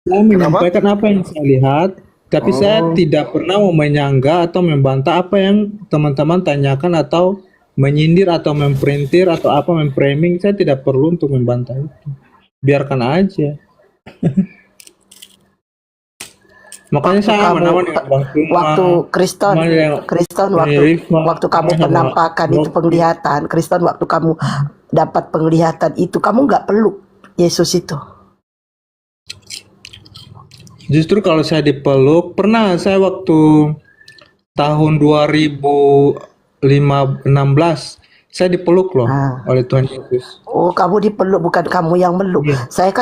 Saya Kenapa? menyampaikan apa yang saya lihat, tapi saya Oh, tidak pernah mau menyanggah atau membantah apa yang teman-teman tanyakan atau menyindir atau memperintir atau apa memframing. Saya tidak perlu untuk membantah itu. Biarkan aja. Makanya waktu saya kamu aman-aman dengan Bang Suma, waktu Kristen sama yang Kristen ini waktu Rifma, waktu kamu sama penampakan itu Rocky. penglihatan Kristen waktu kamu dapat penglihatan itu kamu nggak peluk Yesus itu. Justru kalau saya dipeluk, pernah saya waktu tahun 2016 saya dipeluk loh Nah. oleh Tuhan Yesus. Oh, kamu dipeluk bukan kamu yang meluk. Iya. Saya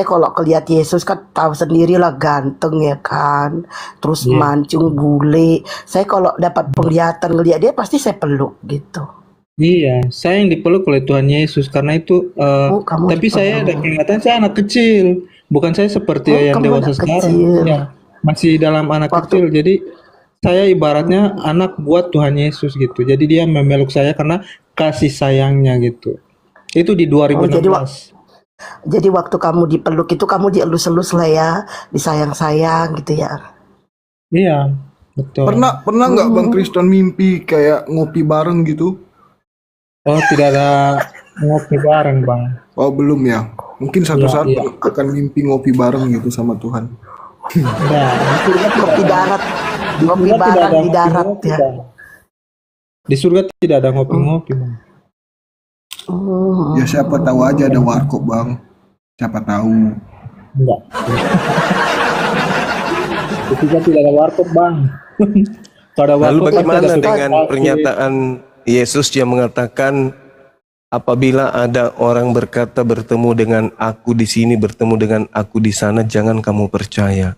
kalau kelihat Yesus kan tahu sendirilah ganteng ya kan. Terus Iya. mancung bule. Saya kalau dapat penglihatan ngelihat dia pasti saya peluk gitu. Iya, saya yang dipeluk oleh Tuhan Yesus karena itu Oh, kamu tapi saya ada dipeluk. kelihatan saya anak kecil, bukan saya seperti Oh, yang kamu dewasa anak sekarang. kecil. Ya, masih dalam anak Waktu kecil. Jadi saya ibaratnya hmm, anak buat Tuhan Yesus gitu. Jadi dia memeluk saya karena kasih sayangnya gitu. Itu di oh jadi 2016. waktu kamu dipeluk itu kamu dielus-elus lah ya, disayang-sayang gitu ya. Iya, betul. Pernah pernah nggak Bang Hmm. Kriston mimpi kayak ngopi bareng gitu? Oh, tidak ada ngopi bareng, Bang. Oh belum ya. Mungkin satu Iya, saat iya. akan mimpi ngopi bareng gitu sama Tuhan. Enggak, di surga tidak Ngopi ada. darat, Di ngopi surga tidak bareng ada di darat ngopi-ngopi, ya. Bang. Di surga tidak ada Hmm. ngopi-ngopi, Bang. Ya Hmm. siapa tahu aja ada warkop Bang. Siapa tahu. Enggak. Di surga tidak ada warkop, Bang. Kalau ada Lalu warkop pasti ada bagaimana Kristen, dengan pepes. pernyataan Yesus yang mengatakan apabila ada orang berkata bertemu dengan aku di sini, bertemu dengan aku di sana, jangan kamu percaya.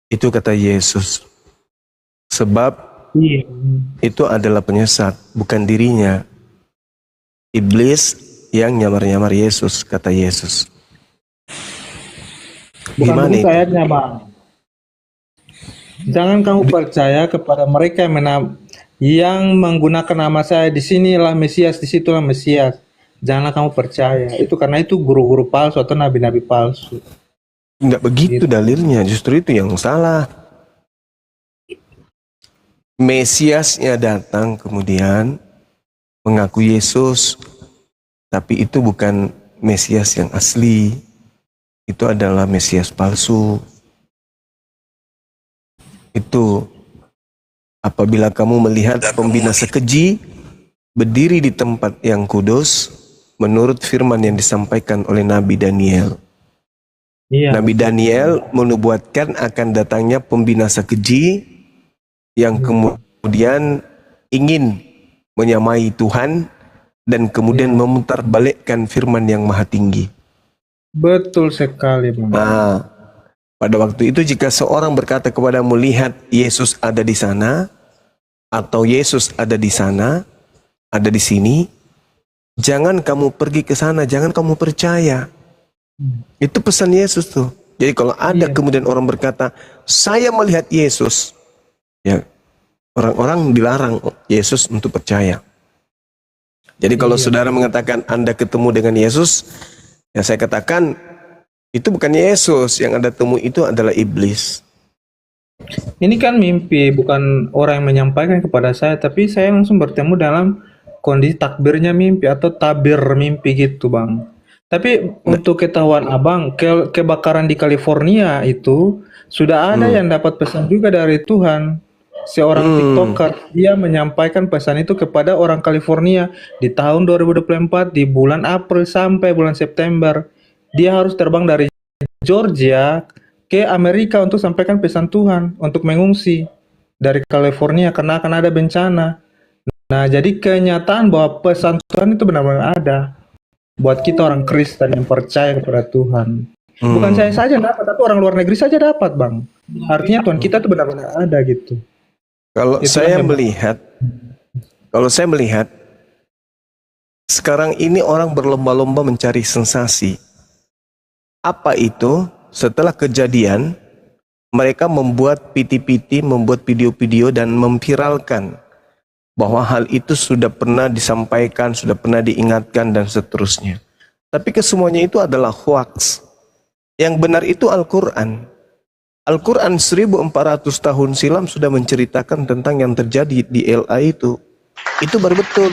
Itu kata Yesus. Sebab Iya. itu adalah penyesat, bukan dirinya. Iblis yang nyamar-nyamar Yesus, kata Yesus. Bukan Gimana begitu itu? ayatnya, Bang. Jangan kamu percaya kepada mereka yang menggunakan nama saya di sinilah Mesias, di situlah Mesias. Janganlah kamu percaya. Itu karena itu guru-guru palsu atau nabi-nabi palsu. Enggak begitu Gitu. dalilnya, justru itu yang salah. Mesiasnya datang kemudian mengaku Yesus, tapi itu bukan Mesias yang asli. Itu adalah Mesias palsu. Itu apabila kamu melihat pembinasa keji berdiri di tempat yang kudus, menurut firman yang disampaikan oleh Nabi Daniel. Iya. Nabi Daniel menubuatkan akan datangnya pembinasa keji yang kemudian ingin menyamai Tuhan dan kemudian memutarbalikkan firman yang maha tinggi. Betul sekali, Bang. Nah, pada waktu itu jika seorang berkata kepadamu, lihat Yesus ada di sana, atau Yesus ada di sana, ada di sini, jangan kamu pergi ke sana, jangan kamu percaya. Itu pesan Yesus tuh. Jadi kalau ada Iya. kemudian orang berkata, saya melihat Yesus, ya orang-orang dilarang Yesus untuk percaya. Jadi kalau Iya. saudara mengatakan Anda ketemu dengan Yesus, ya saya katakan itu bukan Yesus, yang Anda temui itu adalah iblis. Ini kan mimpi, bukan orang yang menyampaikan kepada saya, tapi saya langsung bertemu dalam kondisi takbirnya mimpi atau tabir mimpi gitu, Bang. Tapi untuk ketahuan Abang, kebakaran di California itu sudah ada yang dapat pesan juga dari Tuhan. Seorang TikToker, dia menyampaikan pesan itu kepada orang California di tahun 2024 di bulan April sampai bulan September. Dia harus terbang dari Georgia ke Amerika untuk sampaikan pesan Tuhan untuk mengungsi dari California karena akan ada bencana. Nah, jadi kenyataan bahwa pesan Tuhan itu benar-benar ada buat kita orang Kristen yang percaya kepada Tuhan. Bukan saya saja dapat, tapi orang luar negeri saja dapat, Bang. Artinya Tuhan kita itu benar-benar ada gitu. Kalau Itulah saya hebat. melihat, sekarang ini orang berlomba-lomba mencari sensasi. Apa itu? Setelah kejadian, mereka membuat PT-PT, membuat video-video dan memviralkan bahwa hal itu sudah pernah disampaikan, sudah pernah diingatkan dan seterusnya. Tapi kesemuanya itu adalah hoax. Yang benar itu Al-Quran. Al-Quran 1400 tahun silam sudah menceritakan tentang yang terjadi di LA itu. Itu baru betul.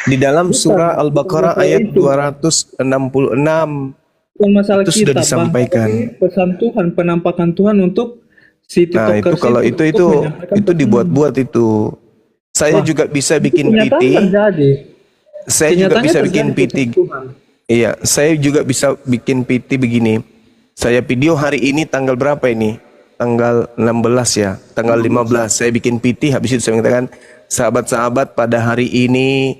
Di dalam surah Al-Baqarah ayat 266 Bukan masalah itu sudah kita, Bang, disampaikan. tapi pesan Tuhan, penampakan Tuhan untuk si Nah, TikTokers itu kalau untuk itu menyampaikan pesan. dibuat-buat itu. Saya Wah, juga bisa bikin Kenyataan PT. terjadi. Saya juga Kenyataannya bisa terjadi bikin PT. pesan Tuhan. Iya, saya juga bisa bikin PT begini. Saya video hari ini tanggal berapa ini? Tanggal 16 ya, tanggal 15. Saya bikin PT, habis itu saya mengatakan, sahabat-sahabat, pada hari ini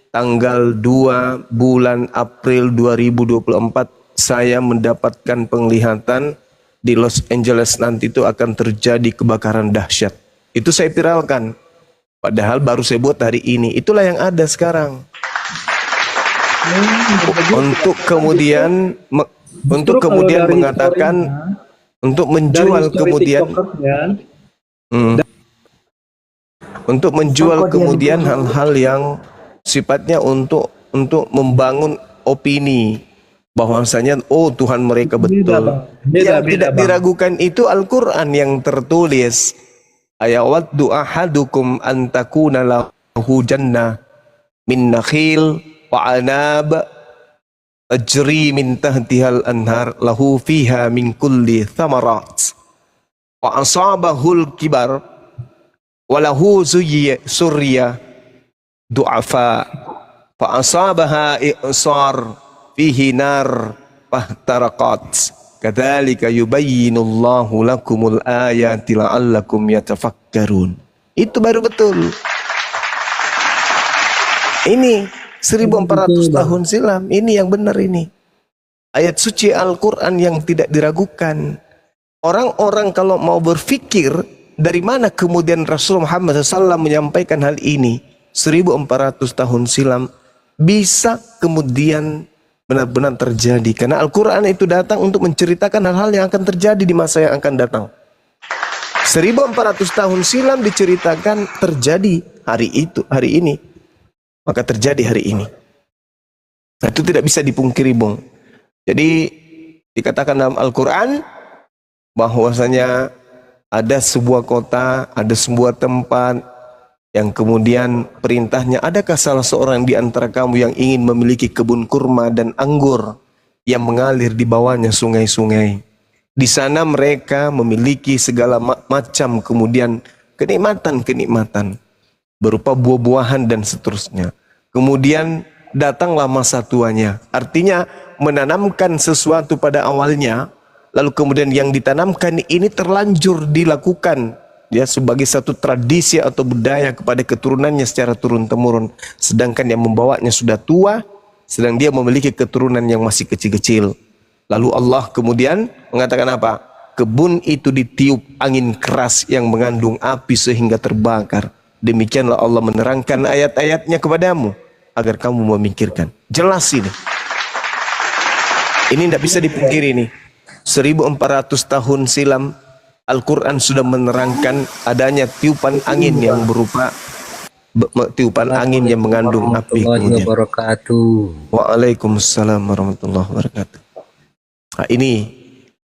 tanggal 2 bulan April 2024 saya mendapatkan penglihatan di Los Angeles nanti itu akan terjadi kebakaran dahsyat. Itu saya viralkan. Padahal baru saya buat hari ini. Itulah yang ada sekarang. Untuk kemudian Justru kalau dari mengatakan historinya, untuk dari menjual histori kemudian TikTokersnya, untuk menjual Kok dia kemudian dibunuh? hal-hal yang sifatnya untuk membangun opini bahwasanya oh Tuhan mereka beda, betul. Bang. Beda, Yang beda, tidak Bang. diragukan itu Al-Qur'an yang tertulis. Ayawaddu ahadukum an takuna lahu jannah min nakhil wa anab tajri min tahtihal anhar lahu fiha min kulli thamarat wa asabahul kibar walahu surya du'afa fa asabaha i'sar fihi nar fahtarakat kadzalika yubayyinullahu lakumul ayati la'allakum yatafakkarun. Itu baru betul. Ini 1400 tahun silam, ini yang benar ini. Ayat suci Al-Quran yang tidak diragukan. Orang-orang kalau mau berpikir dari mana kemudian Rasul Muhammad SAW menyampaikan hal ini 1400 tahun silam bisa kemudian benar-benar terjadi. Karena Al-Quran itu datang untuk menceritakan hal-hal yang akan terjadi di masa yang akan datang. 1400 tahun silam diceritakan terjadi hari ini. Maka terjadi hari ini. Nah, itu tidak bisa dipungkiri, Bung. Jadi dikatakan dalam Al-Quran bahwasanya ada sebuah kota, ada sebuah tempat yang kemudian perintahnya, adakah salah seorang di antara kamu yang ingin memiliki kebun kurma dan anggur yang mengalir di bawahnya sungai-sungai. Di sana mereka memiliki segala macam kemudian kenikmatan-kenikmatan berupa buah-buahan dan seterusnya. Kemudian datanglah masa tuanya. Artinya menanamkan sesuatu pada awalnya, lalu kemudian yang ditanamkan ini terlanjur dilakukan ya sebagai satu tradisi atau budaya kepada keturunannya secara turun-temurun. Sedangkan yang membawanya sudah tua, sedang dia memiliki keturunan yang masih kecil-kecil. Lalu Allah kemudian mengatakan apa? Kebun itu ditiup angin keras yang mengandung api sehingga terbakar. Demikianlah Allah menerangkan ayat-ayatnya kepadamu agar kamu memikirkan. Jelas ini. Ini tidak bisa dipungkiri nih. 1400 tahun silam Al-Quran sudah menerangkan adanya tiupan angin yang berupa tiupan angin yang mengandung api. Warahmatullahi wabarakatuh. Waalaikumsalam warahmatullahi wabarakatuh. Nah, ini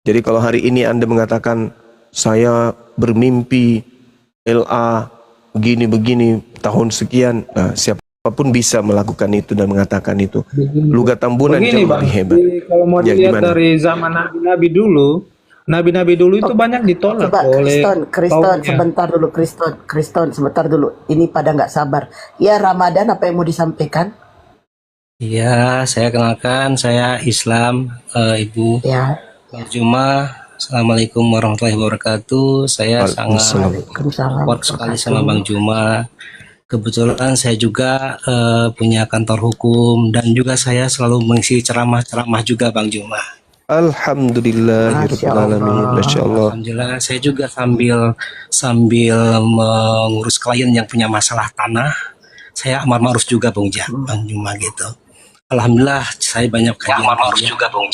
jadi kalau hari ini Anda mengatakan saya bermimpi LA begini-begini tahun sekian, nah, siapapun bisa melakukan itu dan mengatakan itu. Lugat Tambunan Begini, jauh Bang, lebih hebat. kalau mau Ya, dilihat gimana? dari zaman nabi-nabi dulu, nabi-nabi dulu itu banyak ditolak Coba oleh Kriston, kaumnya. sebentar dulu Kriston, sebentar dulu. Ini pada nggak sabar. Ya Ramadan, apa yang mau disampaikan? Ya, saya kenalkan, saya Islam, Ibu Ya, Juma. Assalamualaikum warahmatullahi wabarakatuh. Saya sangat Waalaikumsalam. Waalaikumsalam. support sekali sama Bang Juma. Kebetulan saya juga punya kantor hukum dan juga saya selalu mengisi ceramah-ceramah juga Bang Juma. Alhamdulillahirrahmanirrahim. Masya Allah. Alhamdulillah, saya juga sambil mengurus klien yang punya masalah tanah. Saya amar ma'ruf juga Bang Juma gitu. Alhamdulillah saya banyak klien juga Bang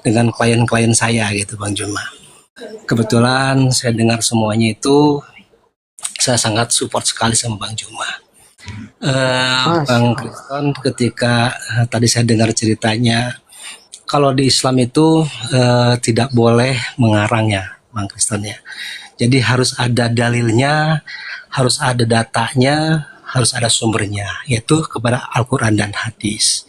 dengan klien-klien saya gitu Bang Juma. Kebetulan saya dengar semuanya itu, saya sangat support sekali sama Bang Juma. Bang Kriston, ketika tadi saya dengar ceritanya, kalau di Islam itu tidak boleh mengarang ya, Bang Kriston ya. Jadi harus ada dalilnya, harus ada datanya, harus ada sumbernya, yaitu kepada Al-Quran dan hadis.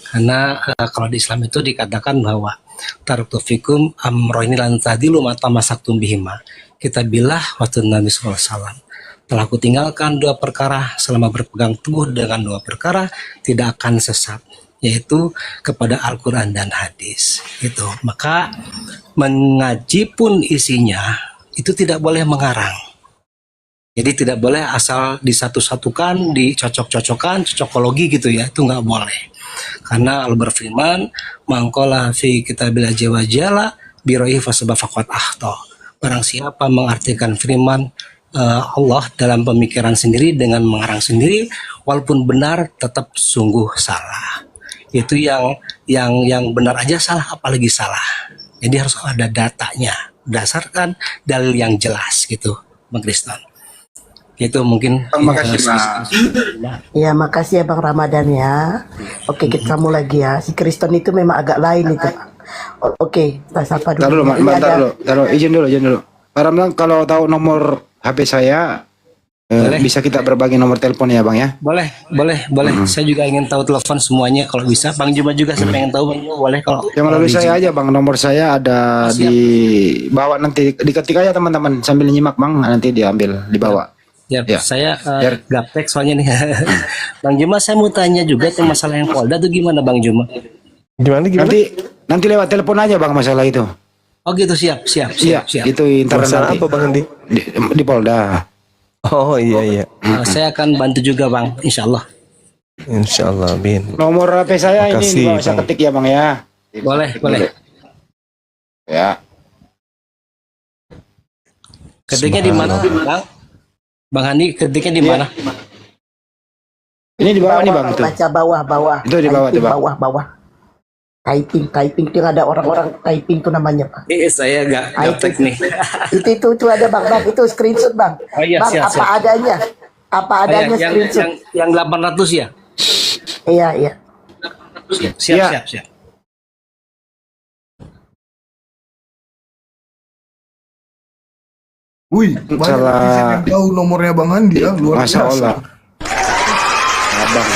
Karena kalau di Islam itu dikatakan bahwa taraktu fikum amroini lan tadilu mata masaktum bihima. Kita bilah waktu Nabi SAW. Telah aku tinggalkan dua perkara, selama berpegang teguh dengan dua perkara tidak akan sesat, yaitu kepada Al-Quran dan hadis. Gitu. Maka mengaji pun isinya itu tidak boleh mengarang. Jadi tidak boleh asal disatu-satukan, dicocok-cocokkan, cocokologi gitu ya, itu nggak boleh. Karena Allah berfirman, mangkola fi kitabil jawa jala biroi fasabah faqat ahto. Barang siapa mengartikan firman Allah dalam pemikiran sendiri dengan mengarang sendiri, walaupun benar tetap sungguh salah. Itu yang benar aja salah, apalagi salah. Jadi harus ada datanya, berdasarkan dalil yang jelas gitu, Bang Kriston. Itu mungkin. Terima kasih, Bang. Ya, makasih ya Bang Ramadan ya. Oke, kita sambung lagi ya. Si Kristen itu memang agak lain itu. Oke, kita sapa dulu. Taruh dulu, Ini bentar ada- dulu. Taruh, izin dulu. Pak Ramlan, kalau tahu nomor HP saya, Boleh. bisa kita berbagi nomor telepon ya, Bang ya? Boleh. Saya juga ingin tahu telepon semuanya kalau bisa. Bang Juma juga saya pengen tahu, Bang Juma boleh kalau. Yang melalui saya aja, Bang. Nomor saya ada Siap. di bawah, nanti diketik aja teman-teman sambil nyimak, Bang. Nanti diambil, dibawa. Ya, Ya. saya Biar- gaptek soalnya nih. Bang Juma, saya mau tanya juga tuh masalah yang Polda tuh gimana, Bang Juma? Gimana? Nanti lewat telepon aja, Bang, masalah itu. Oh gitu, siap. Iya, itu internal Masalah nanti. apa Bang Andi? Di Polda. Oh iya. Saya akan bantu juga, Bang, insya Allah. Insya Allah, Bin. Nomor HP saya ini Makasih, dibawa, saya Bang. ketik ya, Bang ya. Boleh. Ya. Ketiknya di mana, Bang? Bang Andi, ketiknya di mana? Ini di bawah nih, Bang, itu. Baca bawah. Itu di bawah, Typing, tuh, Bang. bawah. Typing itu ada orang-orang typing tuh namanya Pak. Saya gaptek nih. Itu ada Bang, itu screenshot Bang. Oh iya, Bang, siap. apa adanya yang screenshot. yang 800 ya? Iya. Siap. Wih, banyak Salah. netizen yang tahu nomornya Bang Andi ya, luar Masya biasa. Allah. Abang.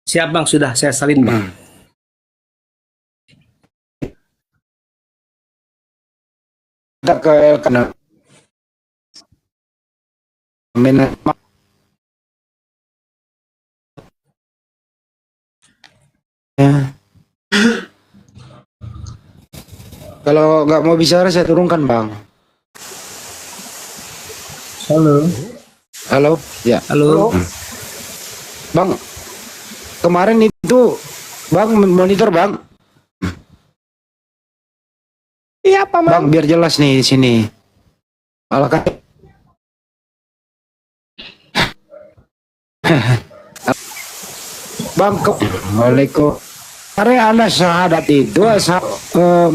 Siap, Bang, sudah saya salin, Bang. Kita ke karena ya. Kalau nggak mau bicara saya turunkan, Bang. Halo, ya, Halo. Bang. Kemarin itu, Bang, monitor, Bang. Iya Pak Bang, biar jelas nih di sini. Alah kan. Bang, Waalaikumsalam. Karena Anda syahadat itu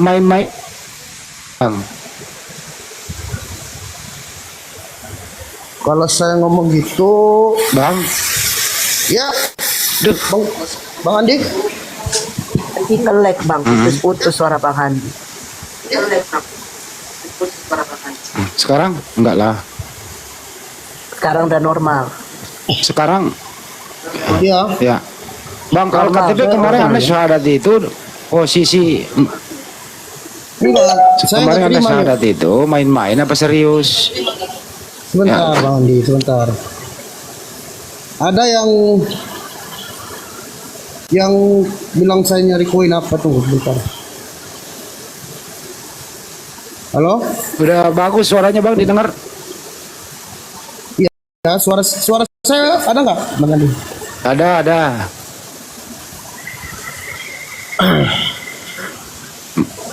main-main. Bang, Kalau saya ngomong gitu, Bang, ya, Bang Andi, Nanti nge-lag Bang, putus suara Bang Handi. sekarang enggak lah. Sekarang udah normal. Sekarang ya, ya. Bang, kalau Normal, KTP saya kemarin normal, Anda ya. syahadat itu posisi enggak, saya kemarin nggak Anda terima ya. syahadat itu main-main apa serius? Sebentar, Ya. Bang Andi, sebentar. Ada yang bilang saya nyari koin apa tuh, sebentar. Halo? Udah bagus suaranya, Bang, didengar. Ya, suara saya ada nggak, Bang Andi? Ada.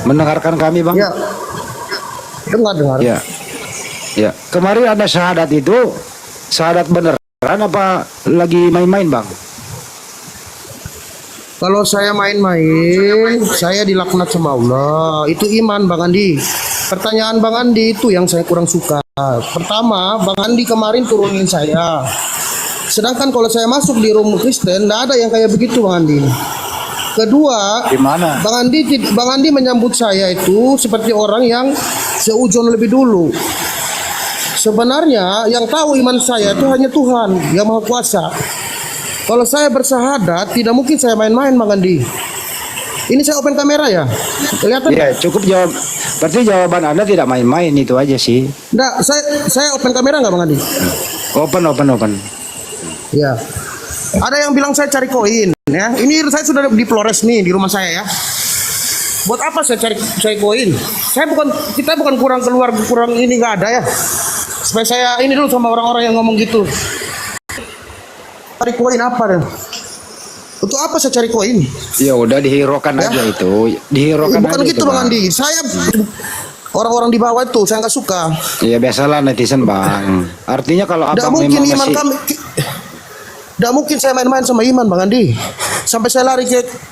Mendengarkan kami, Bang? Ya, dengar. Ya. Ya. Kemarin ada syahadat itu, syahadat beneran apa lagi main-main, Bang? Kalau saya main-main, saya dilaknat sama Allah. Itu iman, Bang Andi. Pertanyaan Bang Andi itu yang saya kurang suka. Pertama, Bang Andi kemarin turunin saya. Sedangkan kalau saya masuk di room Kristen, nggak ada yang kayak begitu, Bang Andi. Kedua, Gimana? Bang Andi menyambut saya itu seperti orang yang seujon lebih dulu. Sebenarnya yang tahu iman saya itu hanya Tuhan yang Maha Kuasa. Kalau saya bersahadat, tidak mungkin saya main-main, Bang Andi. Ini saya open kamera ya, kelihatan? Ya, cukup jawab. Berarti jawaban Anda tidak main-main, itu aja sih. Nggak, saya open kamera nggak, Bang Andi? Open. Ya. Ada yang bilang saya cari koin, ya. Ini saya sudah di Flores nih di rumah saya ya. Buat apa saya cari koin? Kita bukan kurang ini nggak ada ya. Supaya saya ini dulu sama orang-orang yang ngomong gitu. Cari koin apa deh? Untuk apa saya cari koin? Ya udah dihiraukan aja itu. Dihiraukan Bukan aja gitu itu, Bang Andi. Saya orang-orang di bawah itu saya nggak suka. Ya biasalah netizen, Bang. Artinya kalau Tidak Abang mungkin memang iman masih kami. Tidak mungkin saya main-main sama iman, Bang Andi. Sampai saya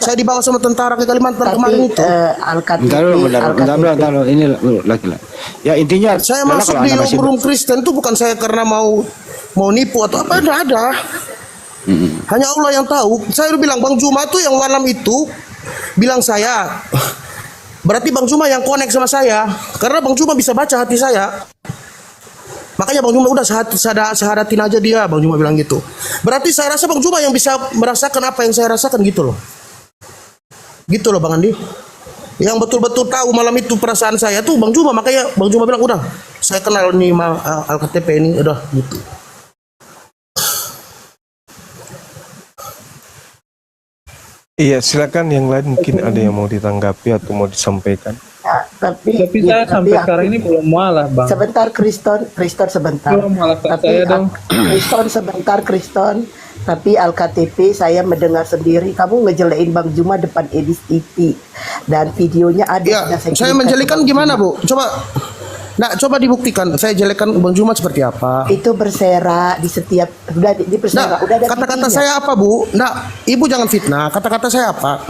saya dibawa sama tentara ke Kalimantan kemarin Tapi itu. Al-KTP, bentar dulu. Ini lagi. Ya intinya Saya adalah masuk kalau di Anda masih room Kristen itu bukan saya karena mau nipu atau apa, tidak ada. Hanya Allah yang tahu. Saya udah bilang Bang Juma tuh yang malam itu bilang saya. Berarti Bang Juma yang connect sama saya. Karena Bang Juma bisa baca hati saya. Makanya Bang Juma udah sehadatin aja dia, Bang Juma bilang gitu. Berarti saya rasa Bang Juma yang bisa merasakan apa yang saya rasakan gitu loh. Gitu loh Bang Andi. Yang betul-betul tahu malam itu perasaan saya tuh Bang Juma. Makanya Bang Juma bilang udah, saya kenal nih Al-KTP ini udah gitu. Iya, silakan yang lain mungkin ada yang mau ditanggapi atau mau disampaikan. Ya, tapi saya sampai aku- sekarang ini belum mualaf, Bang. Sebentar Kriston sebentar. Belum mualaf Tapi saya dong. Kriston. Tapi Al-KTP saya mendengar sendiri kamu ngejelein Bang Juma depan Edis TV dan videonya ada. Ya, sudah saya kirimkan menjelekan ke Bang gimana Juma. Bu? Coba dibuktikan. Saya jelekan Bang Juma seperti apa? Itu berserak di setiap udah di Nah, berserak udah ada kata-kata videonya. saya apa Bu? Nah, Ibu jangan fitnah. Kata-kata saya apa?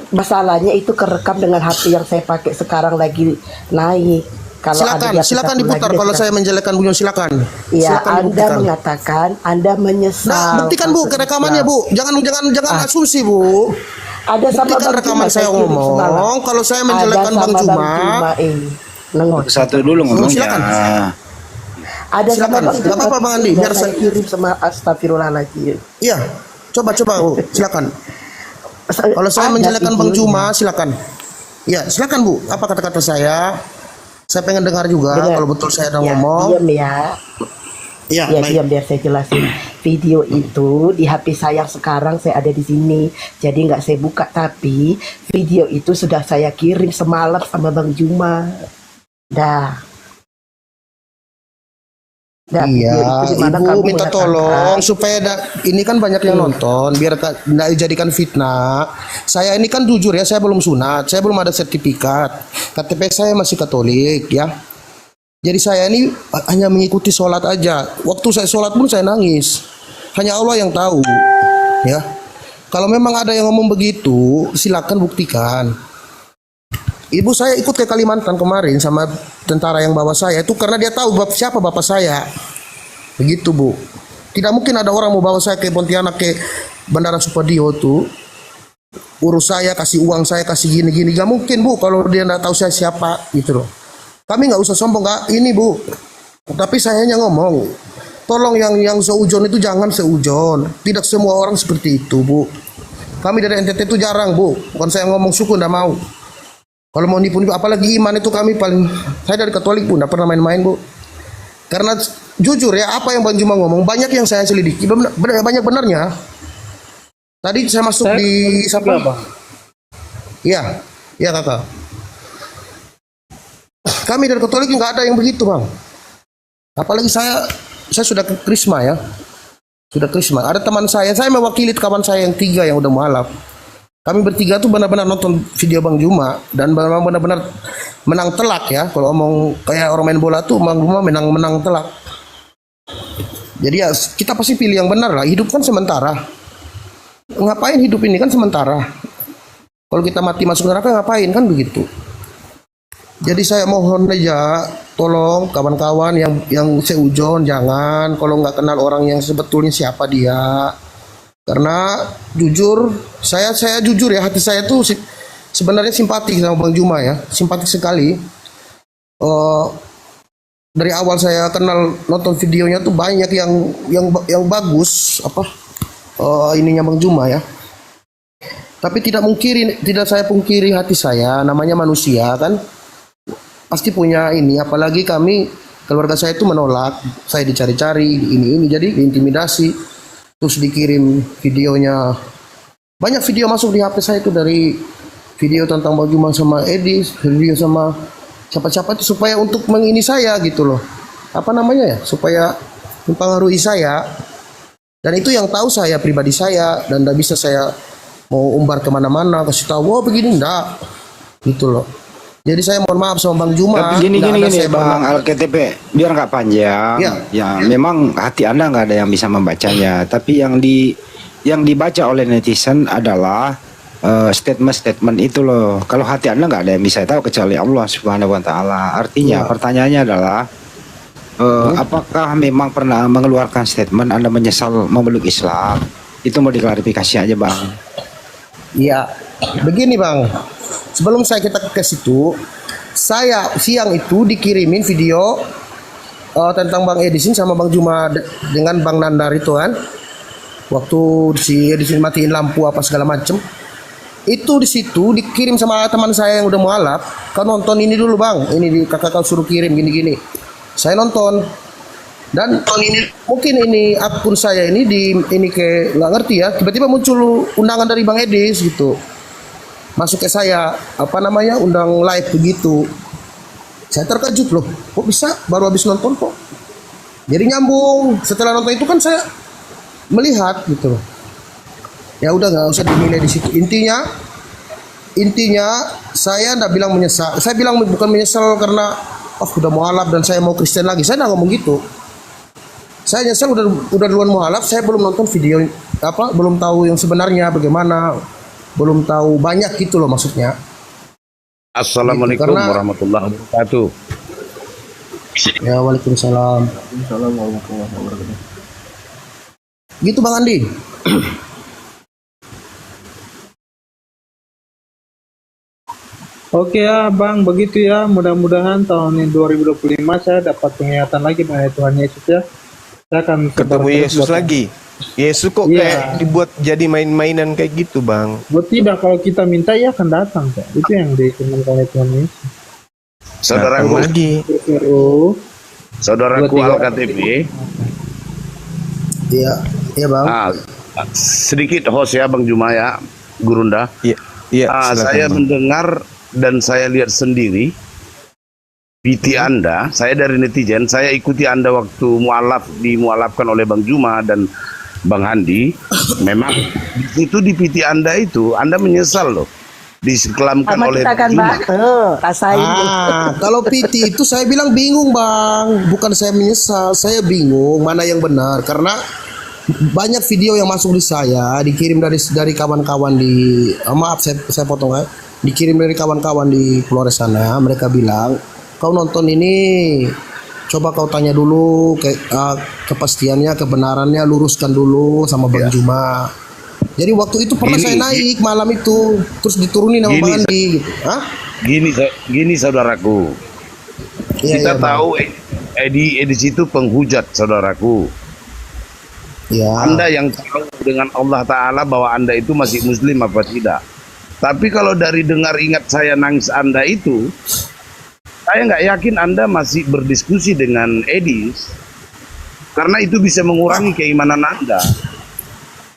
Masalahnya itu kerekam dengan HP yang saya pakai sekarang lagi naik. Kalau ada Silakan diputar. Kalau saya menjelekan Bu, silakan. ya Silakan Anda dibuktikan. mengatakan Anda menyesal. Nah, buktikan Bu rekamannya Bu. Jangan asumsi Bu. Ada sama Buktikan Bang rekaman Juma, saya kirim ngomong. semalam. Kalau saya Ada menjelekan sama Bang Juma. Nengok. satu dulu ngomongnya. silakan. Ada Silakan. sama Bang Nggak apa-apa, Bang Andi, biar saya saya- kirim sama astagfirullahaladzim. Iya. Coba Bu, silakan. Kalau saya Ada menjelekan Bang videonya. Juma, silakan. Ya, silakan Bu. Apa kata-kata saya? Saya pengen dengar juga Dengar. kalau betul saya ada Ya, ngomong. diam ya. Iya, Ya baik. diam biar saya jelasin. Video itu di HP saya sekarang saya ada di sini. Jadi nggak saya buka tapi video itu sudah saya kirim semalam sama Bang Juma. Dah. Iya, video itu di mana Ibu kamu minta mengatakan- tolong supaya ini kan banyak yang nonton, biar tidak dijadikan fitnah. Saya ini kan jujur ya, saya belum sunat, saya belum ada sertifikat. KTP saya masih Katolik ya. Jadi saya ini hanya mengikuti sholat aja. Waktu saya sholat pun saya nangis. Hanya Allah yang tahu ya. Kalau memang ada yang ngomong begitu, silakan buktikan. Ibu saya ikut ke Kalimantan kemarin sama tentara yang bawa saya itu karena dia tahu siapa bapak saya. Begitu Bu. Tidak mungkin ada orang mau bawa saya ke Pontianak ke Bandara Supadio tuh. Urus saya, kasih uang saya, kasih gini-gini. Gak mungkin Bu kalau dia nggak tahu saya siapa gitu loh. Kami nggak usah sombong nggak ini Bu. Tapi saya hanya ngomong. Tolong yang seujon itu jangan seujon. Tidak semua orang seperti itu Bu. Kami dari NTT itu jarang Bu. Bukan saya ngomong suku nggak mau. Kalau mau nipu-nipu, apalagi iman itu kami paling. Saya dari Katolik pun nggak pernah main-main Bu. Karena jujur ya, apa yang Bang Juma ngomong banyak yang saya selidiki, banyak benarnya. Tadi saya masuk di siapa? Iya, iya Kakak. Kami dari Katolik nggak ada yang begitu Bang. Apalagi saya sudah ke Krisma ya, sudah Krisma. Ada teman saya mewakili kawan saya yang 3 yang udah mualaf. Kami bertiga tuh benar-benar nonton video Bang Juma dan benar-benar menang telak ya. Kalau omong kayak orang main bola tuh Bang Juma menang telak. Jadi ya kita pasti pilih yang benar lah. Hidup kan sementara. Ngapain hidup ini kan sementara. Kalau kita mati masuk neraka ngapain kan begitu. Jadi saya mohon aja, tolong kawan-kawan yang seujon jangan, kalau nggak kenal orang yang sebetulnya siapa dia. Karena jujur, saya jujur ya, hati saya tuh sebenarnya simpati sama Bang Juma ya, simpati sekali. Eh, dari awal saya kenal nonton videonya tuh banyak yang bagus apa ininya Bang Juma ya. Tapi tidak saya pungkiri hati saya, namanya manusia kan pasti punya ini, apalagi kami keluarga saya itu menolak, saya dicari-cari ini jadi diintimidasi, terus dikirim videonya, banyak video masuk di HP saya itu dari video tentang Bang Juma sama Edis, video sama siapa-siapa itu supaya untuk mengini saya gitu loh, apa namanya ya, supaya mempengaruhi saya, dan itu yang tahu saya pribadi saya, dan tidak bisa saya mau umbar kemana-mana kasih tahu begini enggak gitu loh. Jadi saya mohon maaf sama Bang Juma. Tapi gini saya Bang LKTP, biar nggak panjang. Ya, memang hati Anda nggak ada yang bisa membacanya. Tapi yang dibaca oleh netizen adalah statement-statement itu loh. Kalau hati Anda nggak ada yang bisa tahu kecuali Allah Subhanahu Wa Taala. Artinya pertanyaannya adalah apakah memang pernah mengeluarkan statement Anda menyesal memeluk Islam? Itu mau diklarifikasi aja Bang. Iya, begini Bang. Sebelum kita ke situ, saya siang itu dikirimin video tentang Bang Edisin sama Bang Juma dengan Bang Nandar itu kan. Waktu si Edisin matiin lampu apa segala macem. Itu di situ dikirim sama teman saya yang udah mualaf. Kau nonton ini dulu Bang. Ini kakak kau suruh kirim gini-gini. Saya nonton. Dan mungkin ini akun saya ini kayak nggak ngerti ya. Tiba-tiba muncul undangan dari Bang Edis gitu. Masuk ke saya, apa namanya, undang live begitu. Saya terkejut loh, kok bisa baru habis nonton kok. Jadi nyambung, setelah nonton itu kan saya melihat gitu loh. Ya udah nggak usah dinilai di situ. Intinya saya nggak bilang menyesal. Saya bilang bukan menyesal karena udah mualaf dan saya mau Kristen lagi. Saya nggak ngomong gitu. Saya nyesal udah duluan mualaf, saya belum nonton video belum tahu yang sebenarnya bagaimana. Belum tahu banyak gitu loh maksudnya. Assalamualaikum gitu, warahmatullahi wabarakatuh. Ya waalaikumsalam. Gitu Bang Andi. Oke ya Bang, begitu ya. Mudah-mudahan tahun 2025 saya dapat penglihatan lagi mengenai Tuhan Yesus ya. Saya akan Ketemu Yesus lagi. Yesus kok kayak dibuat jadi main-mainan kayak gitu Bang. Buat tidak, kalau kita minta ya akan datang Pak. Itu yang dikembangkan oleh Tuhan Yesus. Saudaraku lagi. Saudaraku LKTP. Iya Bang. Sedikit host ya Bang Juma ya, Gurunda. Iya. Saya mendengar dan saya lihat sendiri PT Anda, saya dari netizen, saya ikuti Anda waktu dimualafkan oleh Bang Juma dan Bang Handi. Memang di situ di PT Anda itu Anda menyesal loh dikelamkan oleh Bang Juma. Rasain. Kalau PT itu saya bilang bingung Bang, bukan saya menyesal, saya bingung mana yang benar karena banyak video yang masuk di saya dikirim dari kawan-kawan di maaf saya potong ya, dikirim dari kawan-kawan di Flores sana. Mereka bilang kau nonton ini, coba kau tanya dulu kepastiannya, kebenarannya, luruskan dulu sama Bang Juma. Jadi waktu itu pernah saya naik malam itu, terus diturunin sama Bang Andi gitu. Gini saudaraku, kita tahu Edis itu penghujat saudaraku. Anda yang tahu dengan Allah Ta'ala bahwa Anda itu masih muslim apa tidak. Tapi kalau dari dengar ingat saya nangis Anda itu, saya nggak yakin Anda masih berdiskusi dengan Edis, karena itu bisa mengurangi keimanan Anda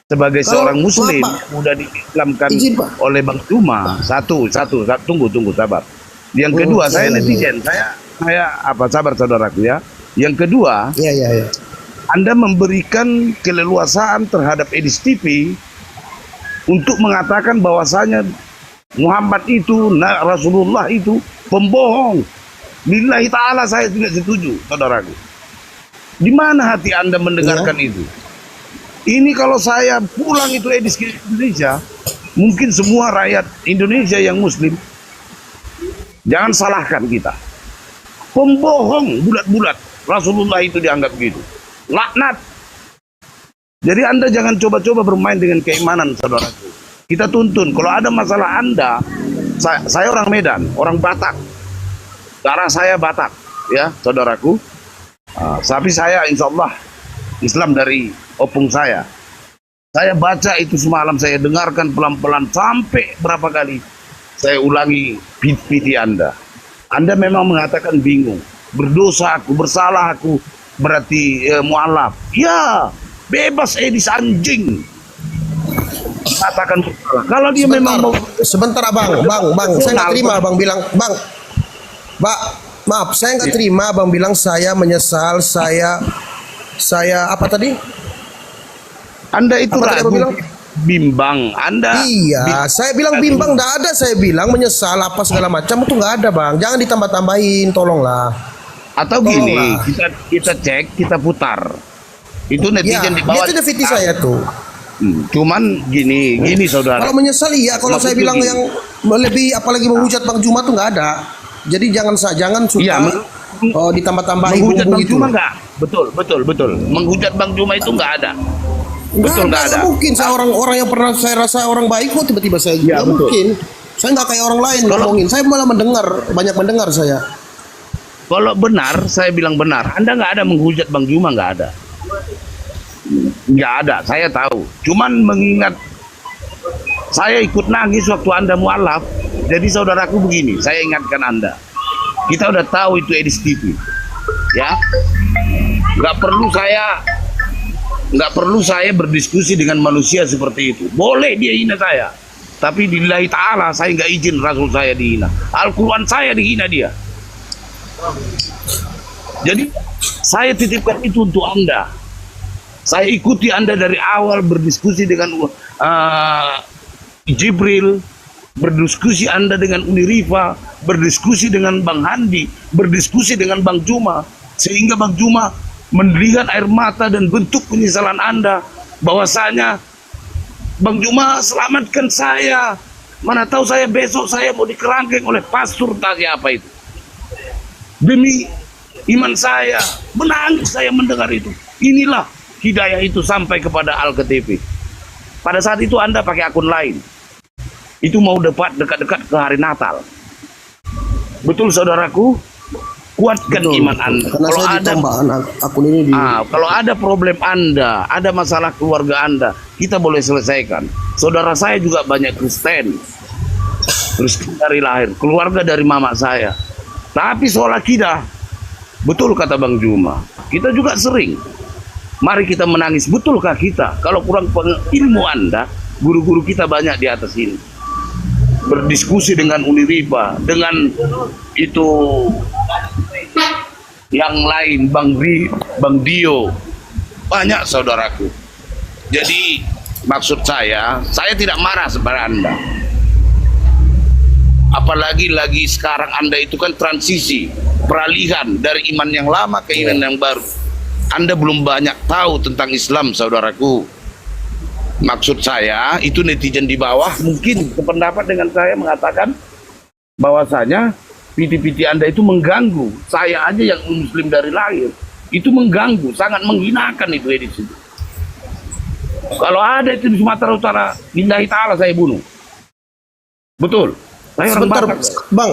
sebagai seorang Muslim yang sudah diislamkan oleh Bang Juma. Tunggu sabar. Yang kedua, saya netizen, saya sabar saudaraku ya. Yang kedua, Anda memberikan keleluasaan terhadap Edis TV untuk mengatakan bahwasanya Muhammad itu, Rasulullah itu pembohong. Lillahi ta'ala saya tidak setuju, saudaraku. Di mana hati Anda mendengarkan itu? Ini kalau saya pulang itu Edis ke Indonesia, mungkin semua rakyat Indonesia yang muslim Jangan salahkan kita. Pembohong bulat-bulat. Rasulullah itu dianggap gitu. Laknat. Jadi Anda jangan coba-coba bermain dengan keimanan, saudaraku. Kita tuntun. Kalau ada masalah Anda, saya orang Medan, orang Batak. Darah saya Batak, ya, saudaraku. Tapi saya insya Allah Islam dari opung saya. Saya baca itu semalam, saya dengarkan pelan-pelan sampai berapa kali saya ulangi PT Anda. Anda memang mengatakan bingung, berdosa aku, bersalah aku, berarti mualaf. Ya, bebas Edis anjing. Katakan bersalah. Kalau dia memang mau sebentar bang, saya nggak terima abang bilang, bang, maaf, saya nggak terima abang bilang saya menyesal, saya apa tadi? Anda itu Apa tadi ragu, abang bilang? bimbang. Anda Iya, saya bilang bimbang, nggak ada. Saya bilang menyesal apa segala macam itu nggak ada bang. Jangan ditambah-tambahin, tolonglah. atau gini, kita cek, kita putar. Itu netizen di bawah. Itu defiti saya tuh. Cuman gini saudara. Kalau menyesal iya, kalau saya Maksudnya bilang gini. yang lebih apalagi menghujat Bang Juma tuh nggak ada. Jadi jangan suka Iya, ditambah-tambahin menghujat bumbu Bang itu. Juma enggak? Betul. Menghujat Bang Juma itu enggak ada. Betul enggak ada. Mungkin saya orang yang pernah saya rasa orang baik kok tiba-tiba saya Iya, nggak betul. mungkin. Saya nggak kayak orang lain ngomongin. Saya malah banyak mendengar saya. Kalau benar, saya bilang benar. Anda nggak ada menghujat Bang Juma, nggak ada. Nggak ada, saya tahu. Cuman mengingat saya ikut nangis waktu Anda mualaf. Jadi saudaraku begini, saya ingatkan Anda. Kita udah tahu itu Edis TV. Ya. Nggak perlu saya berdiskusi dengan manusia seperti itu. Boleh dia hina saya. Tapi lillahi ta'ala saya nggak izin Rasul saya dihina. Al-Quran saya dihina dia. Jadi saya titipkan itu untuk Anda. Saya ikuti Anda dari awal berdiskusi dengan Jibril, berdiskusi Anda dengan Unirifa, berdiskusi dengan Bang Handi, berdiskusi dengan Bang Juma, sehingga Bang Juma melihat air mata dan bentuk penyesalan Anda, bahwasanya Bang Juma selamatkan saya. Mana tahu saya besok saya mau dikerangkeng oleh pastor tak siapa itu. Demi iman saya, menangis saya mendengar itu. Inilah hidayah itu sampai kepada Al-KTP. Pada saat itu Anda pakai akun lain. Itu mau dekat-dekat ke hari Natal. Betul saudaraku? Kuatkan iman Anda. Karena Kalau saya ada ditambahkan akun ini di kalau ada problem Anda, ada masalah keluarga Anda, kita boleh selesaikan. Saudara saya juga banyak Kristen. Kristen dari lahir, keluarga dari mama saya. Tapi soal akidah, betul kata Bang Juma, kita juga sering. Mari kita menangis, betulkah kita? Kalau kurang ilmu Anda, guru-guru kita banyak di atas ini. Berdiskusi dengan Uniriba, dengan itu yang lain, Bang Dio, banyak saudaraku. Jadi maksud saya tidak marah kepada Anda. Apalagi lagi sekarang Anda itu kan transisi, peralihan dari iman yang lama ke iman yang baru. Anda belum banyak tahu tentang Islam, saudaraku. Maksud saya, itu netizen di bawah mungkin sependapat dengan saya mengatakan bahwasanya PT Anda itu mengganggu. Saya aja yang muslim dari lahir, itu mengganggu, sangat menghinakan itu edit itu. Kalau ada itu di Sumatera Utara, lillahi ta'ala saya bunuh. Betul. Saya orang sebentar, Batak. Bang.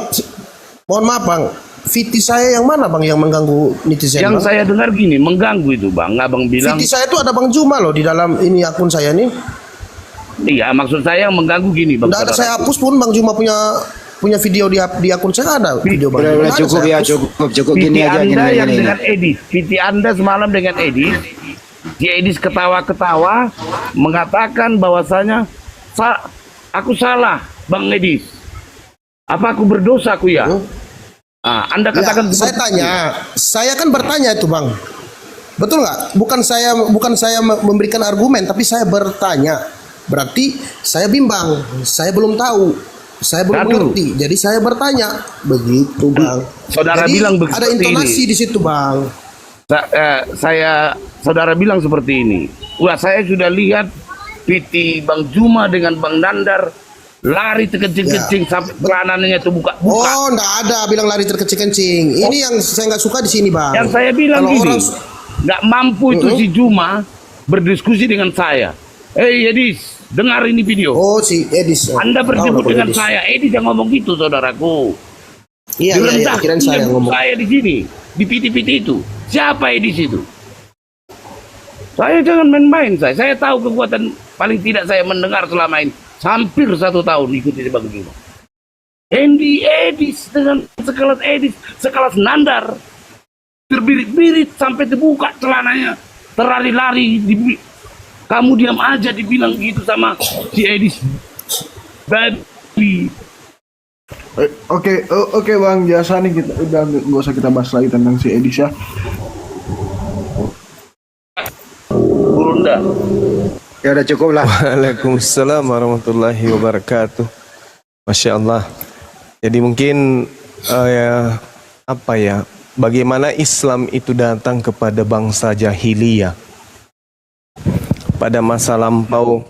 Mohon maaf, Bang. Viti saya yang mana, Bang, yang mengganggu netizen? Yang Bang? saya dengar gini, mengganggu itu, Bang. Abang bilang, Viti saya itu ada Bang Juma loh di dalam ini akun saya nih. iya, maksud saya yang mengganggu gini, Bang. Nggak ada saudara. saya hapus pun Bang Juma punya video di akun saya ada video Bang. Udah Nggak ada cukup saya ya, hapus. cukup gini Viti aja Anda yang gini. dengan Edis, Viti Anda semalam dengan Edis, si Edis ketawa-ketawa mengatakan bahwasanya aku salah, Bang Edis. Apa aku berdosa aku ya? Anda katakan Ya, saya tanya, saya kan bertanya itu Bang, betul nggak? Bukan saya memberikan argumen, tapi saya bertanya. Berarti saya bimbang, saya belum tahu, saya belum Aduh. mengerti. Jadi saya bertanya, begitu Bang. Saudara Jadi, bilang ada seperti intonasi ini. di situ Bang. Saudara bilang seperti ini. Wah, saya sudah lihat PT Bang Juma dengan Bang Nandar lari terkencing-kencing sampai celananya itu buka-buka. Oh, enggak ada bilang lari terkencing-kencing. Ini yang saya nggak suka di sini, Bang. Yang saya bilang Kalau gini, orang nggak mampu itu si Juma berdiskusi dengan saya. Edis, dengar ini video. Oh, si Edis. Anda bersebut Tahu, dengan Edis. saya. Edis yang ngomong gitu, saudaraku. Iya, Direndahkan kirain saya yang ngomong. saya di sini, di PT-PT itu. Siapa Edis itu? Saya jangan main-main, saya tahu kekuatan, paling tidak saya mendengar selama ini. Hampir 1 tahun ikuti si Bang Juma. Andy Edis dengan sekelas Edis, sekelas Nandar. Terbirit-birit sampai terbuka celananya. Terlari-lari. Kamu diam aja dibilang gitu sama si Edis. Babi. Oke Bang, biasa nih kita udah nggak usah kita bahas lagi tentang si Edis ya. Burunda. Ya udah cukup lah. Waalaikumsalam warahmatullahi wabarakatuh. Masya Allah. Jadi mungkin bagaimana Islam itu datang kepada bangsa jahiliyah pada masa lampau,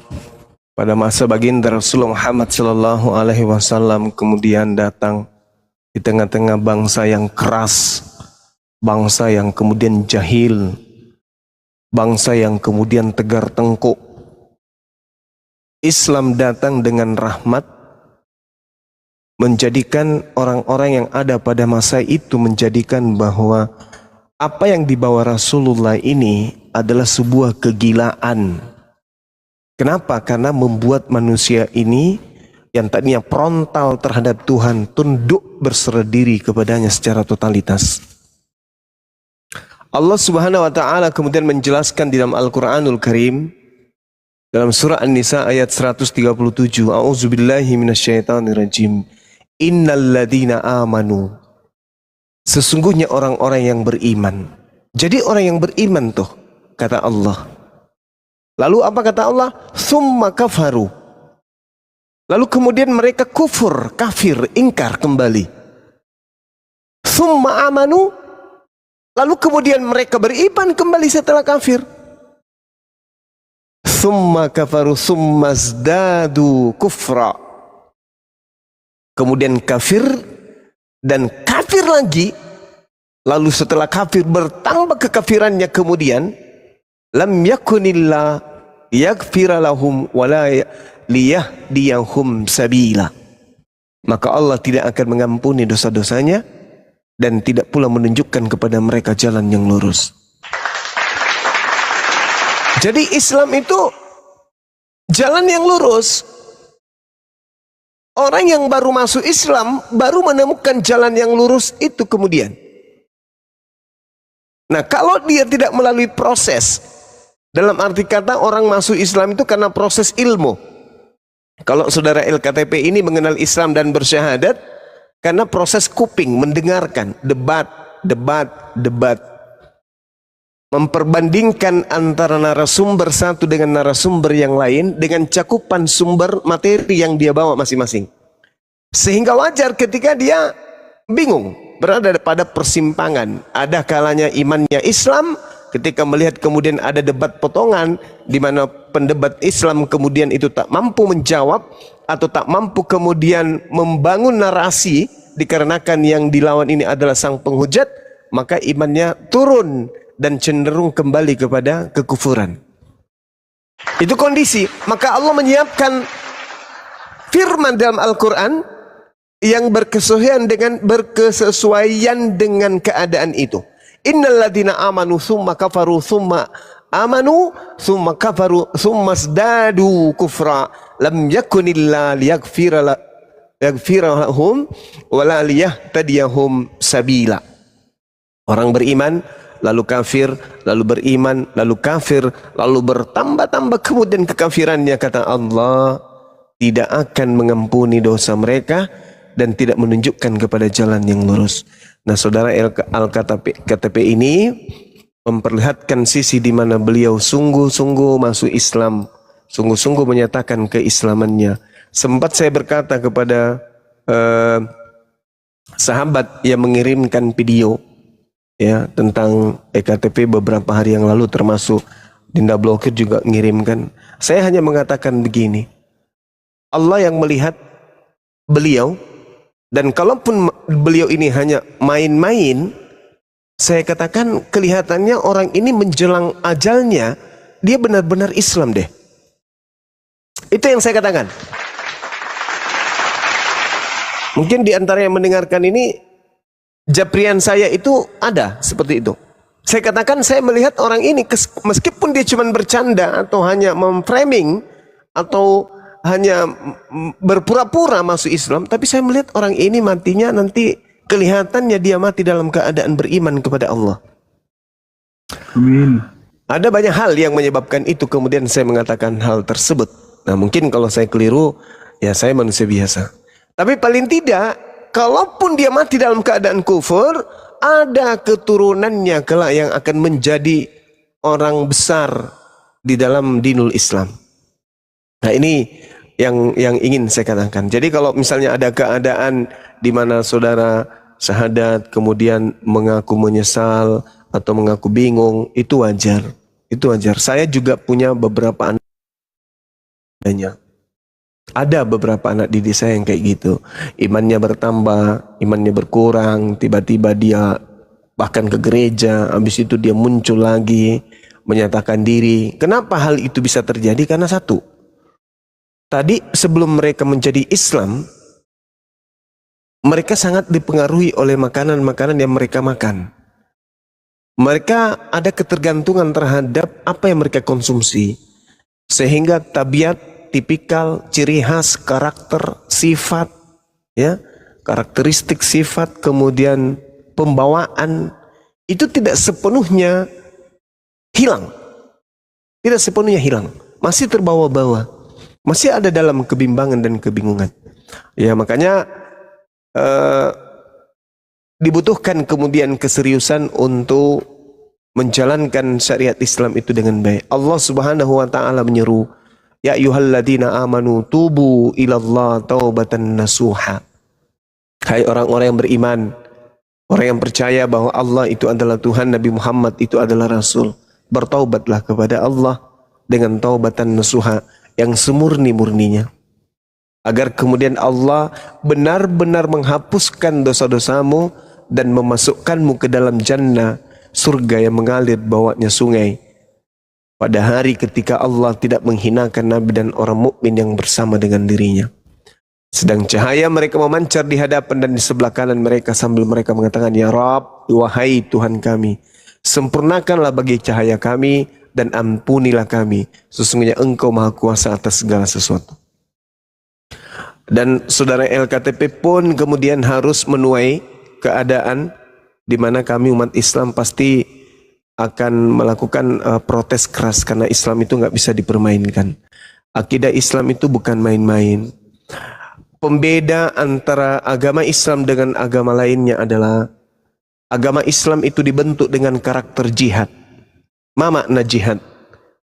pada masa baginda Rasulullah Muhammad sallallahu alaihi wasallam, kemudian datang di tengah-tengah bangsa yang keras, bangsa yang kemudian jahil, bangsa yang kemudian tegar tengkuk. Islam datang dengan rahmat, menjadikan orang-orang yang ada pada masa itu menjadikan bahwa apa yang dibawa Rasulullah ini adalah sebuah kegilaan. Kenapa? Karena membuat manusia ini yang tadinya frontal terhadap Tuhan tunduk berserah diri kepadanya secara totalitas. Allah Subhanahu wa taala kemudian menjelaskan di dalam Al-Qur'anul Karim dalam surah An-Nisa ayat 137, A'udzubillahi minasyaitonirrajim. Innalladzina amanu. Sesungguhnya orang-orang yang beriman. Jadi orang yang beriman tuh, kata Allah. Lalu apa kata Allah? Summa kafaru. Lalu kemudian mereka kufur, kafir, ingkar kembali. Summa amanu. Lalu kemudian mereka beriman kembali setelah kafir. Summa kafaru summa zdadu kufra. Kemudian kafir dan kafir lagi. Lalu setelah kafir bertambah kekafirannya kemudian lam yakunillah yaghfira lahum wala liyahdiyahum sabila. Maka Allah tidak akan mengampuni dosa-dosanya dan tidak pula menunjukkan kepada mereka jalan yang lurus. Jadi Islam itu jalan yang lurus. Orang yang baru masuk Islam baru menemukan jalan yang lurus itu kemudian. Nah, kalau dia tidak melalui proses, dalam arti kata orang masuk Islam itu karena proses ilmu. Kalau saudara LKTP ini mengenal Islam dan bersyahadat karena proses kuping, mendengarkan, debat. Memperbandingkan antara narasumber satu dengan narasumber yang lain dengan cakupan sumber materi yang dia bawa masing-masing. Sehingga wajar ketika dia bingung, berada pada persimpangan. Ada kalanya imannya Islam, ketika melihat kemudian ada debat potongan di mana pendebat Islam kemudian itu tak mampu menjawab atau tak mampu kemudian membangun narasi dikarenakan yang dilawan ini adalah sang penghujat, maka imannya turun dan cenderung kembali kepada kekufuran. Itu kondisi. Maka Allah menyiapkan firman dalam Al-Quran yang berkesesuaian dengan keadaan itu. Innalladzina amanu summa kafaru summa amanu summa kafaru summa zdadu kufra lam yakunillah liyaghfira lahum wala liyahtadiyahum sabila. Orang beriman lalu kafir, lalu beriman, lalu kafir, lalu bertambah-tambah kemudian kekafirannya, kata Allah tidak akan mengampuni dosa mereka dan tidak menunjukkan kepada jalan yang lurus. Nah, saudara KTP ini memperlihatkan sisi di mana beliau sungguh-sungguh masuk Islam, sungguh-sungguh menyatakan keislamannya. Sempat saya berkata kepada sahabat yang mengirimkan video ya tentang EKTP beberapa hari yang lalu, termasuk Dinda Blokir juga mengirimkan. Saya hanya mengatakan begini, Allah yang melihat beliau, dan kalaupun beliau ini hanya main-main, saya katakan kelihatannya orang ini menjelang ajalnya dia benar-benar Islam deh. Itu yang saya katakan. Mungkin di antara yang mendengarkan ini japrian saya itu ada seperti itu. Saya katakan saya melihat orang ini meskipun dia cuma bercanda atau hanya memframing atau hanya berpura-pura masuk Islam, tapi saya melihat orang ini matinya nanti kelihatannya dia mati dalam keadaan beriman kepada Allah. Amin. Ada banyak hal yang menyebabkan itu, kemudian saya mengatakan hal tersebut. Nah, mungkin kalau saya keliru, ya saya manusia biasa. Tapi paling tidak, kalaupun dia mati dalam keadaan kufur, ada keturunannya kelak yang akan menjadi orang besar di dalam dinul Islam. Nah, ini yang ingin saya katakan. Jadi kalau misalnya ada keadaan di mana saudara syahadat kemudian mengaku menyesal atau mengaku bingung, itu wajar. Itu wajar. Saya juga punya beberapa anak. Ada beberapa anak didik saya yang kayak gitu. Imannya bertambah, imannya berkurang, tiba-tiba dia bahkan ke gereja, habis itu dia muncul lagi, menyatakan diri. Kenapa hal itu bisa terjadi? Karena satu, tadi sebelum mereka menjadi Islam, mereka sangat dipengaruhi oleh makanan-makanan yang mereka makan. Mereka ada ketergantungan terhadap apa yang mereka konsumsi. Sehingga tabiat, tipikal, ciri khas, karakter, sifat, ya, karakteristik sifat, kemudian pembawaan, itu tidak sepenuhnya hilang. Tidak sepenuhnya hilang. Masih terbawa-bawa. Masih ada dalam kebimbangan dan kebingungan. Ya, makanya dibutuhkan kemudian keseriusan untuk menjalankan syariat Islam itu dengan baik. Allah Subhanahu wa taala menyeru, ya ayyuhalladzina amanu tubu ilallah taubatan nasuha. Hai orang-orang yang beriman, orang yang percaya bahwa Allah itu adalah Tuhan, Nabi Muhammad itu adalah Rasul, bertaubatlah kepada Allah dengan taubatan nasuha yang semurni-murninya, agar kemudian Allah benar-benar menghapuskan dosa-dosamu dan memasukkanmu ke dalam jannah, surga yang mengalir bawahnya sungai, pada hari ketika Allah tidak menghinakan Nabi dan orang mukmin yang bersama dengan dirinya. Sedang cahaya mereka memancar di hadapan dan di sebelah kanan mereka sambil mereka mengatakan, ya Rabb, wahai Tuhan kami, sempurnakanlah bagi cahaya kami dan ampunilah kami, sesungguhnya Engkau maha kuasa atas segala sesuatu. Dan saudara LKTP pun kemudian harus menuai keadaan di mana kami umat Islam pasti akan melakukan protes keras, karena Islam itu nggak bisa dipermainkan. Akidah Islam itu bukan main-main. Pembeda antara agama Islam dengan agama lainnya adalah agama Islam itu dibentuk dengan karakter jihad. Ma makna jihad?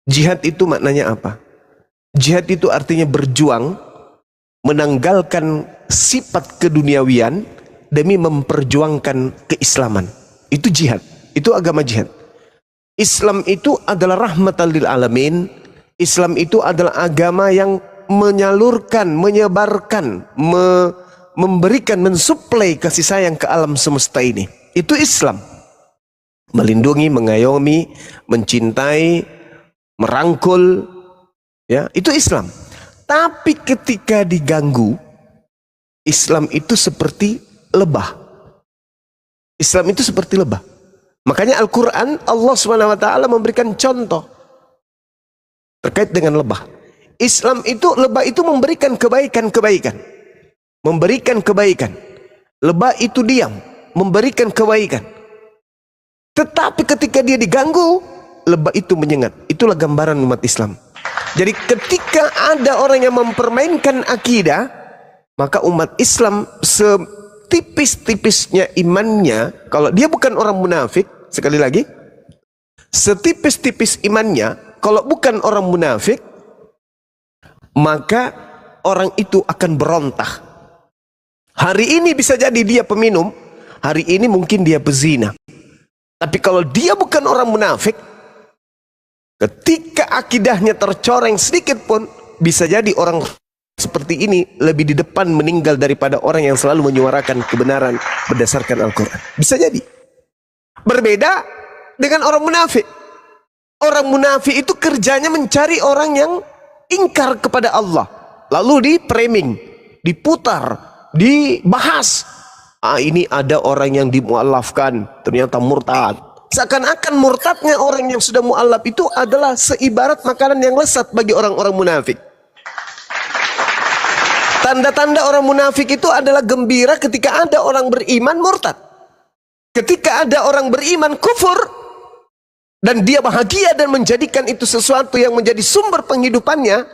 Jihad itu maknanya apa? Jihad itu artinya berjuang, menanggalkan sifat keduniawian demi memperjuangkan keislaman. Itu jihad, itu agama jihad. Islam itu adalah rahmatan lil alamin. Islam itu adalah agama yang menyalurkan, menyebarkan, memberikan, mensuplai kasih sayang ke alam semesta ini. Itu Islam. Melindungi, mengayomi, mencintai, merangkul, ya, itu Islam. Tapi ketika diganggu, Islam itu seperti lebah. Islam itu seperti lebah. Makanya Al-Quran, Allah SWT memberikan contoh terkait dengan lebah. Islam itu, lebah itu memberikan kebaikan-kebaikan. Memberikan kebaikan. Lebah itu diam, memberikan kebaikan. Tetapi ketika dia diganggu, lebah itu menyengat. Itulah gambaran umat Islam. Jadi ketika ada orang yang mempermainkan akidah, maka umat Islam setipis-tipisnya imannya, kalau dia bukan orang munafik, sekali lagi, setipis-tipis imannya, kalau bukan orang munafik, maka orang itu akan berontak. Hari ini bisa jadi dia peminum, hari ini mungkin dia pezina. Tapi kalau dia bukan orang munafik, ketika akidahnya tercoreng sedikit pun, bisa jadi orang seperti ini lebih di depan meninggal daripada orang yang selalu menyuarakan kebenaran berdasarkan Al-Quran. Bisa jadi. Berbeda dengan orang munafik. Orang munafik itu kerjanya mencari orang yang ingkar kepada Allah. Lalu di-framing, diputar, dibahas. Ini ada orang yang dimu'alafkan, ternyata murtad. Seakan-akan murtadnya orang yang sudah mu'alaf itu adalah seibarat makanan yang lezat bagi orang-orang munafik. Tanda-tanda orang munafik itu adalah gembira ketika ada orang beriman murtad. Ketika ada orang beriman kufur, dan dia bahagia dan menjadikan itu sesuatu yang menjadi sumber penghidupannya,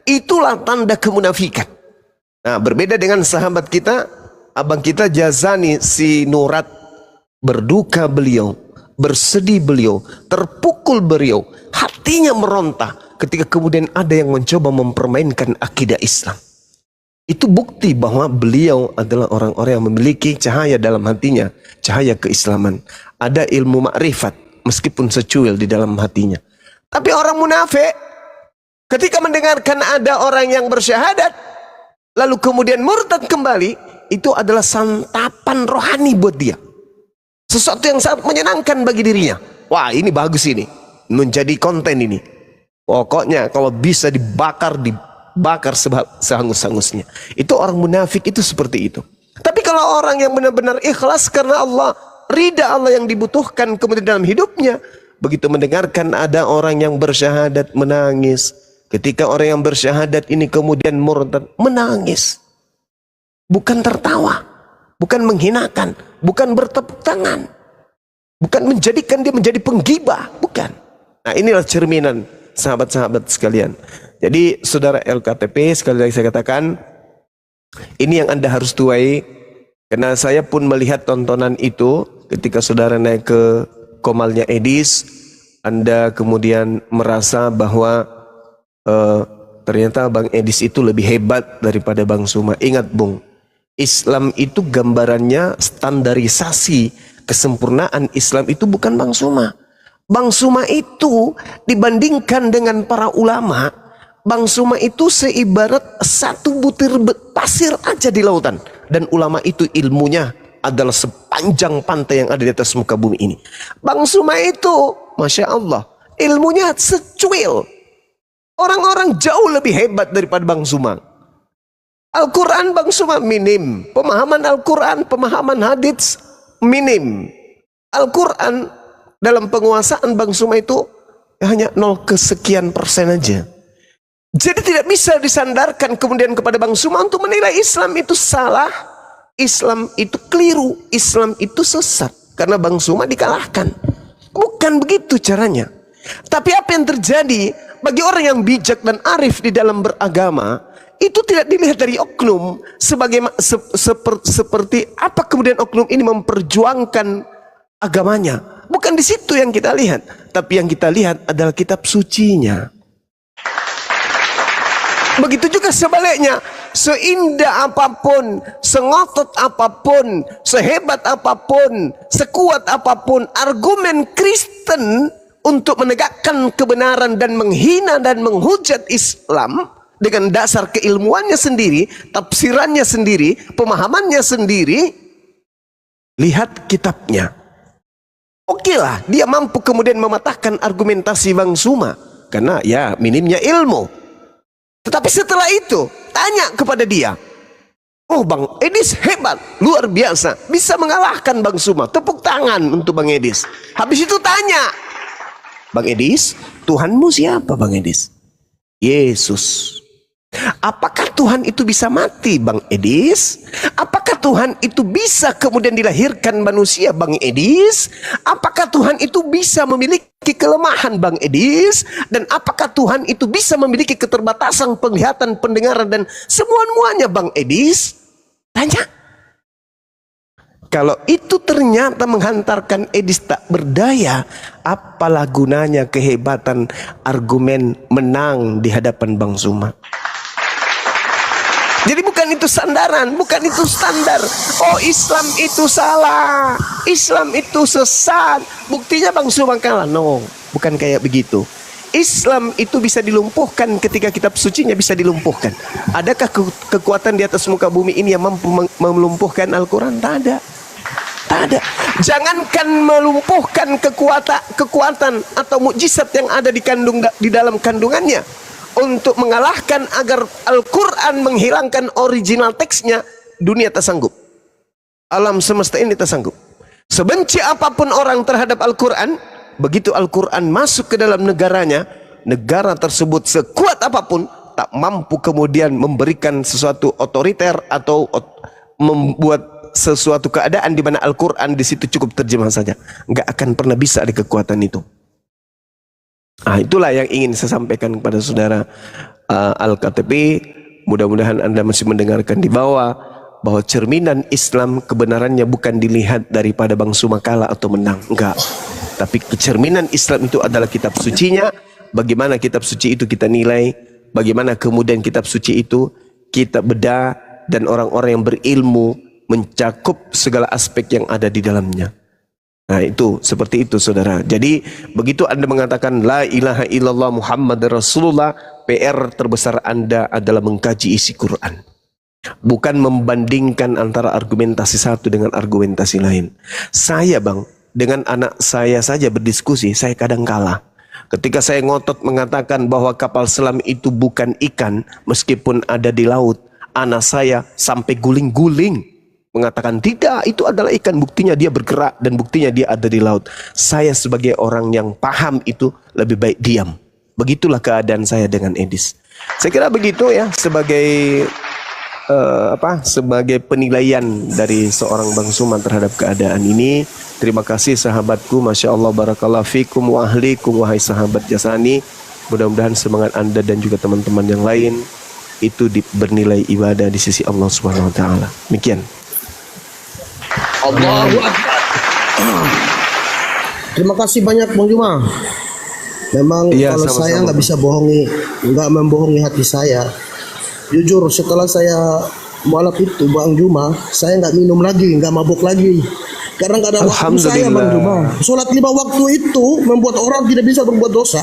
itulah tanda kemunafikan. Nah, berbeda dengan sahabat kita, abang kita Jazani si Nurat, berduka beliau, bersedih beliau, terpukul beliau, hatinya meronta ketika kemudian ada yang mencoba mempermainkan akidah Islam. Itu bukti bahwa beliau adalah orang-orang yang memiliki cahaya dalam hatinya, cahaya keislaman. Ada ilmu makrifat, meskipun secuil di dalam hatinya. Tapi orang munafik, ketika mendengarkan ada orang yang bersyahadat, lalu kemudian murtad kembali, itu adalah santapan rohani buat dia. Sesuatu yang sangat menyenangkan bagi dirinya. Wah, ini bagus ini, menjadi konten ini. Pokoknya kalau bisa dibakar sehangus-hangusnya. Itu orang munafik itu seperti itu. Tapi kalau orang yang benar-benar ikhlas karena Allah, ridha Allah yang dibutuhkan kemudian dalam hidupnya, begitu mendengarkan ada orang yang bersyahadat menangis. Ketika orang yang bersyahadat ini kemudian murtad, menangis. Bukan tertawa, bukan menghinakan, bukan bertepuk tangan, bukan menjadikan dia menjadi penggibah, bukan. Nah, inilah cerminan sahabat-sahabat sekalian. Jadi saudara LKTP, sekali lagi saya katakan, ini yang Anda harus tuai. Karena saya pun melihat tontonan itu ketika saudara naik ke komalnya Edis, Anda kemudian merasa bahwa ternyata Bang Edis itu lebih hebat daripada Bang Suma. Ingat Bung, Islam itu gambarannya standarisasi, kesempurnaan Islam itu bukan Bang Suma. Bang Suma itu dibandingkan dengan para ulama, Bang Suma itu seibarat satu butir pasir aja di lautan. Dan ulama itu ilmunya adalah sepanjang pantai yang ada di atas muka bumi ini. Bang Suma itu, Masya Allah, ilmunya secuil. Orang-orang jauh lebih hebat daripada Bang Suma. Al-Quran Bang Suma minim. Pemahaman Al-Quran, pemahaman hadits minim. Al-Quran dalam penguasaan Bang Suma itu hanya 0 sekian persen aja. Jadi tidak bisa disandarkan kemudian kepada Bang Suma untuk menilai Islam itu salah, Islam itu keliru, Islam itu sesat. Karena Bang Suma dikalahkan. Bukan begitu caranya. Tapi apa yang terjadi bagi orang yang bijak dan arif di dalam beragama, itu tidak dilihat dari oknum seperti apa kemudian oknum ini memperjuangkan agamanya. Bukan di situ yang kita lihat, tapi yang kita lihat adalah kitab sucinya. Begitu juga sebaliknya, seindah apapun, sengotot apapun, sehebat apapun, sekuat apapun argumen Kristen untuk menegakkan kebenaran dan menghina dan menghujat Islam dengan dasar keilmuannya sendiri, tafsirannya sendiri, pemahamannya sendiri, lihat kitabnya. Oke lah, dia mampu kemudian mematahkan argumentasi Bang Suma karena ya minimnya ilmu. Tetapi setelah itu tanya kepada dia, oh Bang Edis hebat, luar biasa, bisa mengalahkan Bang Suma, tepuk tangan untuk Bang Edis. Habis itu tanya, Bang Edis, Tuhanmu siapa Bang Edis? Yesus. Apakah Tuhan itu bisa mati Bang Edis? Apakah Tuhan itu bisa kemudian dilahirkan manusia Bang Edis? Apakah Tuhan itu bisa memiliki kelemahan Bang Edis? Dan apakah Tuhan itu bisa memiliki keterbatasan penglihatan, pendengaran dan semuanya Bang Edis? Tanya. Kalau itu ternyata menghantarkan Edis tak berdaya, apalah gunanya kehebatan argumen menang di hadapan Bang Suma? Jadi bukan itu sandaran, bukan itu standar. Oh Islam itu salah, Islam itu sesat, buktinya Bang Suma kalah. No, bukan kayak begitu. Islam itu bisa dilumpuhkan ketika kitab sucinya bisa dilumpuhkan. Adakah kekuatan di atas muka bumi ini yang mampu melumpuhkan Al-Quran? Tak ada. Tak ada. Jangankan melumpuhkan kekuatan atau mukjizat yang ada di dalam kandungannya, untuk mengalahkan agar Al-Quran menghilangkan original teksnya, dunia tak sanggup. Alam semesta ini tak sanggup. Sebenci apapun orang terhadap Al-Quran, begitu Al-Quran masuk ke dalam negaranya, negara tersebut sekuat apapun tak mampu kemudian memberikan sesuatu otoriter atau membuat sesuatu keadaan di mana Al-Quran di situ cukup terjemah saja. Nggak akan pernah bisa ada kekuatan itu. Itulah yang ingin saya sampaikan kepada saudara Al-KTP. Mudah-mudahan Anda masih mendengarkan di bawah, bahwa cerminan Islam kebenarannya bukan dilihat daripada Bang Sumakala atau menang, enggak. Tapi cerminan Islam itu adalah kitab sucinya. Bagaimana kitab suci itu kita nilai, bagaimana kemudian kitab suci itu kita bedah, dan orang-orang yang berilmu mencakup segala aspek yang ada di dalamnya. Nah itu, seperti itu saudara. Jadi begitu Anda mengatakan la ilaha illallah Muhammad Rasulullah, PR terbesar Anda adalah mengkaji isi Quran, bukan membandingkan antara argumentasi satu dengan argumentasi lain. Saya Bang, dengan anak saya saja berdiskusi, saya kadang kalah. Ketika saya ngotot mengatakan bahwa kapal selam itu bukan ikan meskipun ada di laut, anak saya sampai guling-guling mengatakan tidak, itu adalah ikan, buktinya dia bergerak dan buktinya dia ada di laut. Saya sebagai orang yang paham itu lebih baik diam. Begitulah keadaan saya dengan Edis. Saya kira begitu ya, sebagai sebagai penilaian dari seorang Bang Suman terhadap keadaan ini. Terima kasih sahabatku, Masya Allah, barakallahu fikum wa ahlikum, wahai sahabat Jasani. Mudah-mudahan semangat Anda dan juga teman-teman yang lain itu bernilai ibadah di sisi Allah Subhanahu wa taala. Demikian. Allahu Akbar. Terima kasih banyak Bang Juma. Memang kalau sama-sama. saya nggak bisa nggak membohongi hati saya. Jujur, setelah saya mualaf itu Bang Juma, saya nggak minum lagi, nggak mabuk lagi. Karena nggak ada waktu saya Bang Juma. Sholat 5 waktu itu membuat orang tidak bisa berbuat dosa.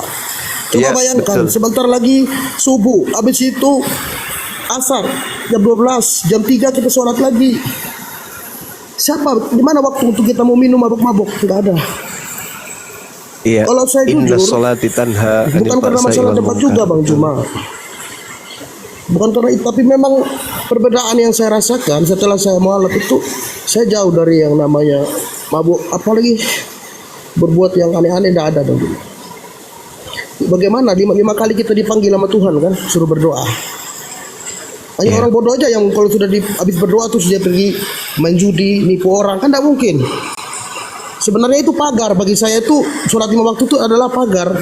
Coba bayangkan, betul. Sebentar lagi subuh, habis itu asar, jam 12, jam 3 kita sholat lagi. Di mana waktu untuk kita mau minum mabuk-mabuk? Tidak ada. Iya. Kalau saya jujur, bukan karena masalah tempat juga Bang Juma. Bukan karena itu, tapi memang perbedaan yang saya rasakan setelah saya mualaf itu, saya jauh dari yang namanya mabuk, apalagi berbuat yang aneh-aneh, tidak ada Bang Juma. Bagaimana 5 kali kita dipanggil sama Tuhan kan, suruh berdoa. Hanya orang bodoh aja yang kalau sudah habis berdoa terus dia pergi main judi, nipu orang, kan tidak mungkin. Sebenarnya itu pagar bagi saya, itu sholat 5 waktu itu adalah pagar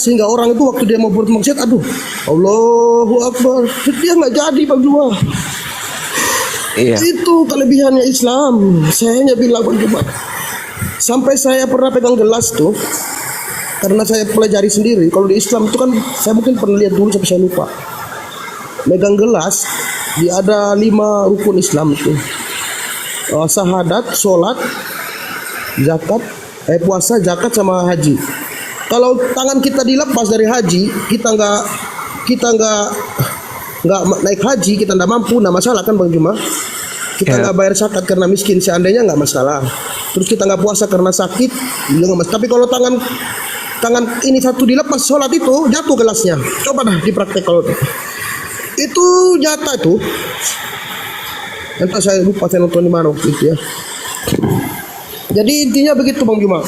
sehingga orang itu waktu dia mau berbuat maksiat, aduh Allahu Akbar, dia nggak jadi Bang Juma. Itu kelebihannya Islam. Saya hanya bilang Bang Juma, sampai saya pernah pegang gelas tuh, karena saya pelajari sendiri. Kalau di Islam itu kan saya mungkin pernah lihat dulu sampai saya lupa. Megang gelas, dia ada 5 rukun Islam itu. Syahadat, sholat, zakat, puasa, zakat sama haji. Kalau tangan kita dilepas dari haji, kita nggak naik haji, kita nggak mampu, nggak masalah kan Bang Juma? Kita nggak bayar zakat karena miskin, seandainya nggak masalah. Terus kita nggak puasa karena sakit, juga nggak masalah. Tapi kalau tangan ini satu dilepas, sholat itu jatuh gelasnya. Coba dah dipraktek kalau itu nyata itu. Entah saya lupa saya nonton di mana waktu itu ya. Jadi intinya begitu Bang Juma.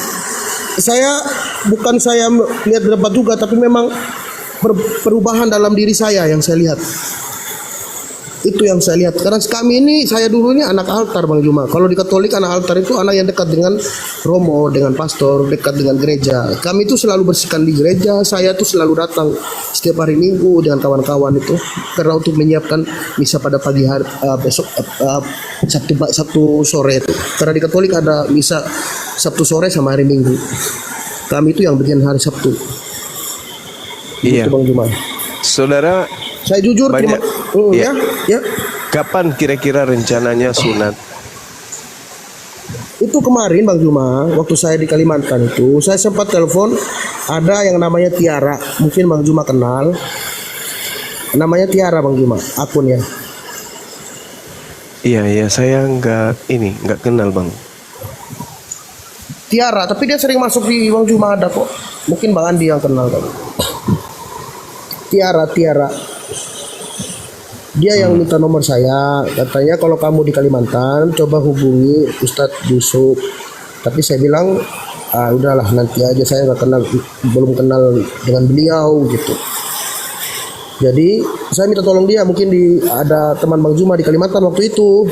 Bukan saya lihat dapat juga, tapi memang perubahan dalam diri saya yang saya lihat. Itu yang saya lihat. Karena kami ini, saya dulu ini anak altar Bang Juma. Kalau di Katolik anak altar itu anak yang dekat dengan romo, dengan pastor, dekat dengan gereja. Kami itu selalu bersihkan di gereja. Saya tuh selalu datang setiap hari Minggu dengan kawan-kawan itu, karena untuk menyiapkan misa pada pagi hari besok Sabtu sore itu. Karena di Katolik ada misa Sabtu sore sama hari Minggu. Kami itu yang bagian hari Sabtu. Iya. Itu Bang Juma. Saudara, saya jujur banyak, ya. Kapan kira-kira rencananya sunat? Itu kemarin Bang Juma, waktu saya di Kalimantan itu, saya sempat telepon ada yang namanya Tiara. Mungkin Bang Juma kenal. Namanya Tiara Bang Juma, akunnya. Iya, saya nggak kenal bang. Tiara, tapi dia sering masuk di Bang Juma ada kok. Mungkin Bang Andi yang kenal kan. Tiara. Dia yang minta nomor saya, katanya kalau kamu di Kalimantan coba hubungi Ustadz Yusuf. Tapi saya bilang, udahlah nanti aja, saya belum kenal dengan beliau gitu. Jadi saya minta tolong dia, mungkin ada teman Bang Juma di Kalimantan waktu itu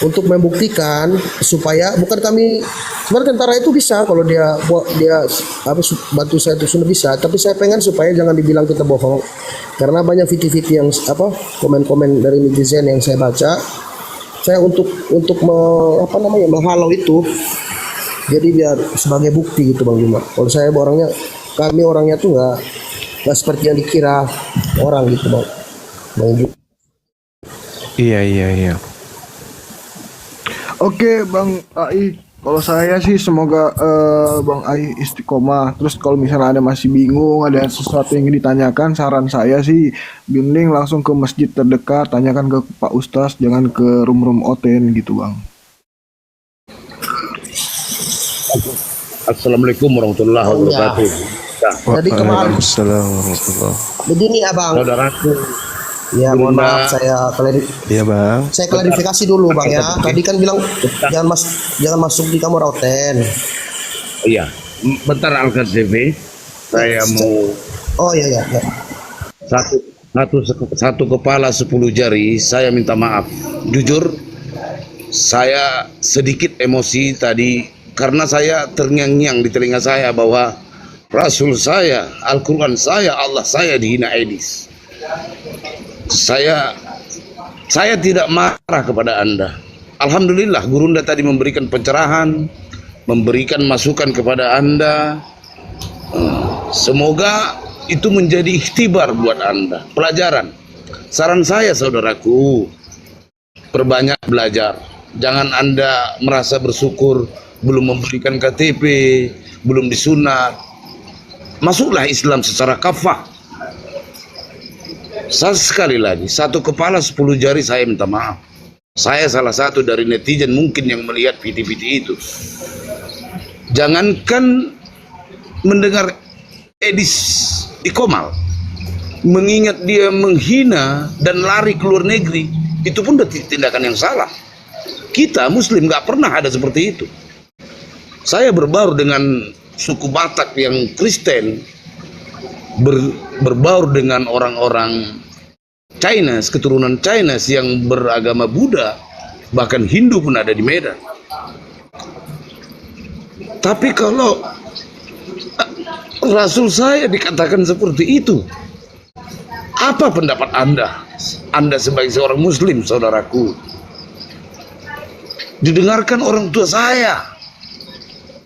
untuk membuktikan supaya bukan kami sebenarnya tentara itu bisa kalau dia bantu saya itu sudah bisa, tapi saya pengen supaya jangan dibilang kita bohong karena banyak video-video yang komen-komen dari netizen yang saya baca. Saya untuk menghalau itu, jadi biar sebagai bukti gitu Bang Juma. Kalau kami orangnya tuh nggak seperti yang dikira orang gitu Bang Juma. Iya. Oke Bang Ai, kalau saya sih semoga Bang Ai istiqomah. Terus kalau misalnya ada masih bingung, ada sesuatu yang ingin ditanyakan, saran saya sih bimbing langsung ke masjid terdekat, tanyakan ke Pak Ustaz, jangan ke room oten gitu Bang. Assalamualaikum warahmatullahi wabarakatuh. Jadi kemarin Waalaikumsalam warahmatullahi. begini Abang. Saudaraku, Ya mohon maaf Iya bang. saya klarifikasi dulu Bang ya. Tadi kan bilang jangan masuk di kamar hotel. iya, bentar Alkan TV, saya mau Oh iya. satu kepala 10 jari. Saya minta maaf. Jujur, saya sedikit emosi tadi karena saya terngiang-ngiang di telinga saya bahwa Rasul saya, Al-Quran saya, Allah saya dihina Aedes. Saya tidak marah kepada Anda. Alhamdulillah Gurunda tadi memberikan pencerahan, memberikan masukan kepada Anda. Semoga itu menjadi ikhtibar buat Anda, pelajaran. Saran saya saudaraku, perbanyak belajar. Jangan Anda merasa bersyukur belum memberikan KTP, belum disunat. Masuklah Islam secara kafah. Sekali lagi, satu kepala 10 jari, saya minta maaf. Saya salah satu dari netizen mungkin yang melihat video-video itu. Jangankan mendengar Aedes di Komal, mengingat dia menghina dan lari ke luar negeri, itu pun udah tindakan yang salah. Kita Muslim gak pernah ada seperti itu. Saya berbaur dengan suku Batak yang Kristen, berbaur dengan orang-orang Chinese, keturunan Chinese yang beragama Buddha, bahkan Hindu pun ada di Medan. Tapi kalau Rasul saya dikatakan seperti itu, apa pendapat Anda? Anda sebagai seorang Muslim, saudaraku. Didengarkan orang tua saya,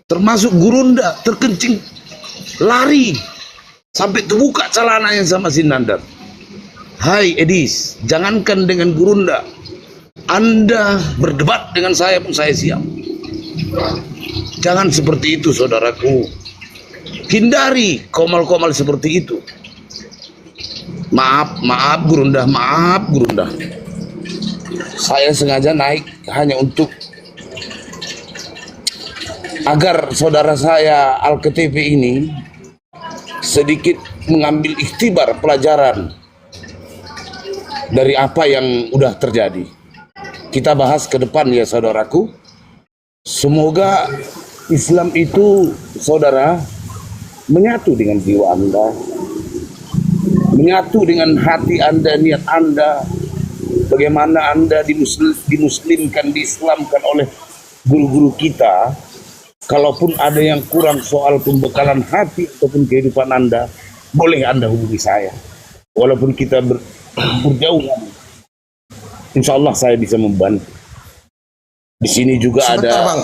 termasuk Gurunda, terkencing, lari sampai terbuka celananya sama Sinandar. Hai Aedes, jangankan dengan Gurunda, Anda berdebat dengan saya pun saya siap. Jangan seperti itu saudaraku. Hindari komal-komal seperti itu. Maaf Gurunda, maaf Gurunda. Saya sengaja naik hanya untuk agar saudara saya Al-KTP ini sedikit mengambil ikhtibar pelajaran dari apa yang udah terjadi. Kita bahas ke depan ya saudaraku. Semoga Islam itu saudara menyatu dengan jiwa Anda, menyatu dengan hati Anda, niat Anda. Bagaimana Anda dimuslimkan, diislamkan oleh guru-guru kita. Kalaupun ada yang kurang soal pembekalan hati ataupun kehidupan Anda, boleh Anda hubungi saya. Walaupun kita berjauhan, insya Allah saya bisa membantu. Di sini juga Sebentar, ada. Bang.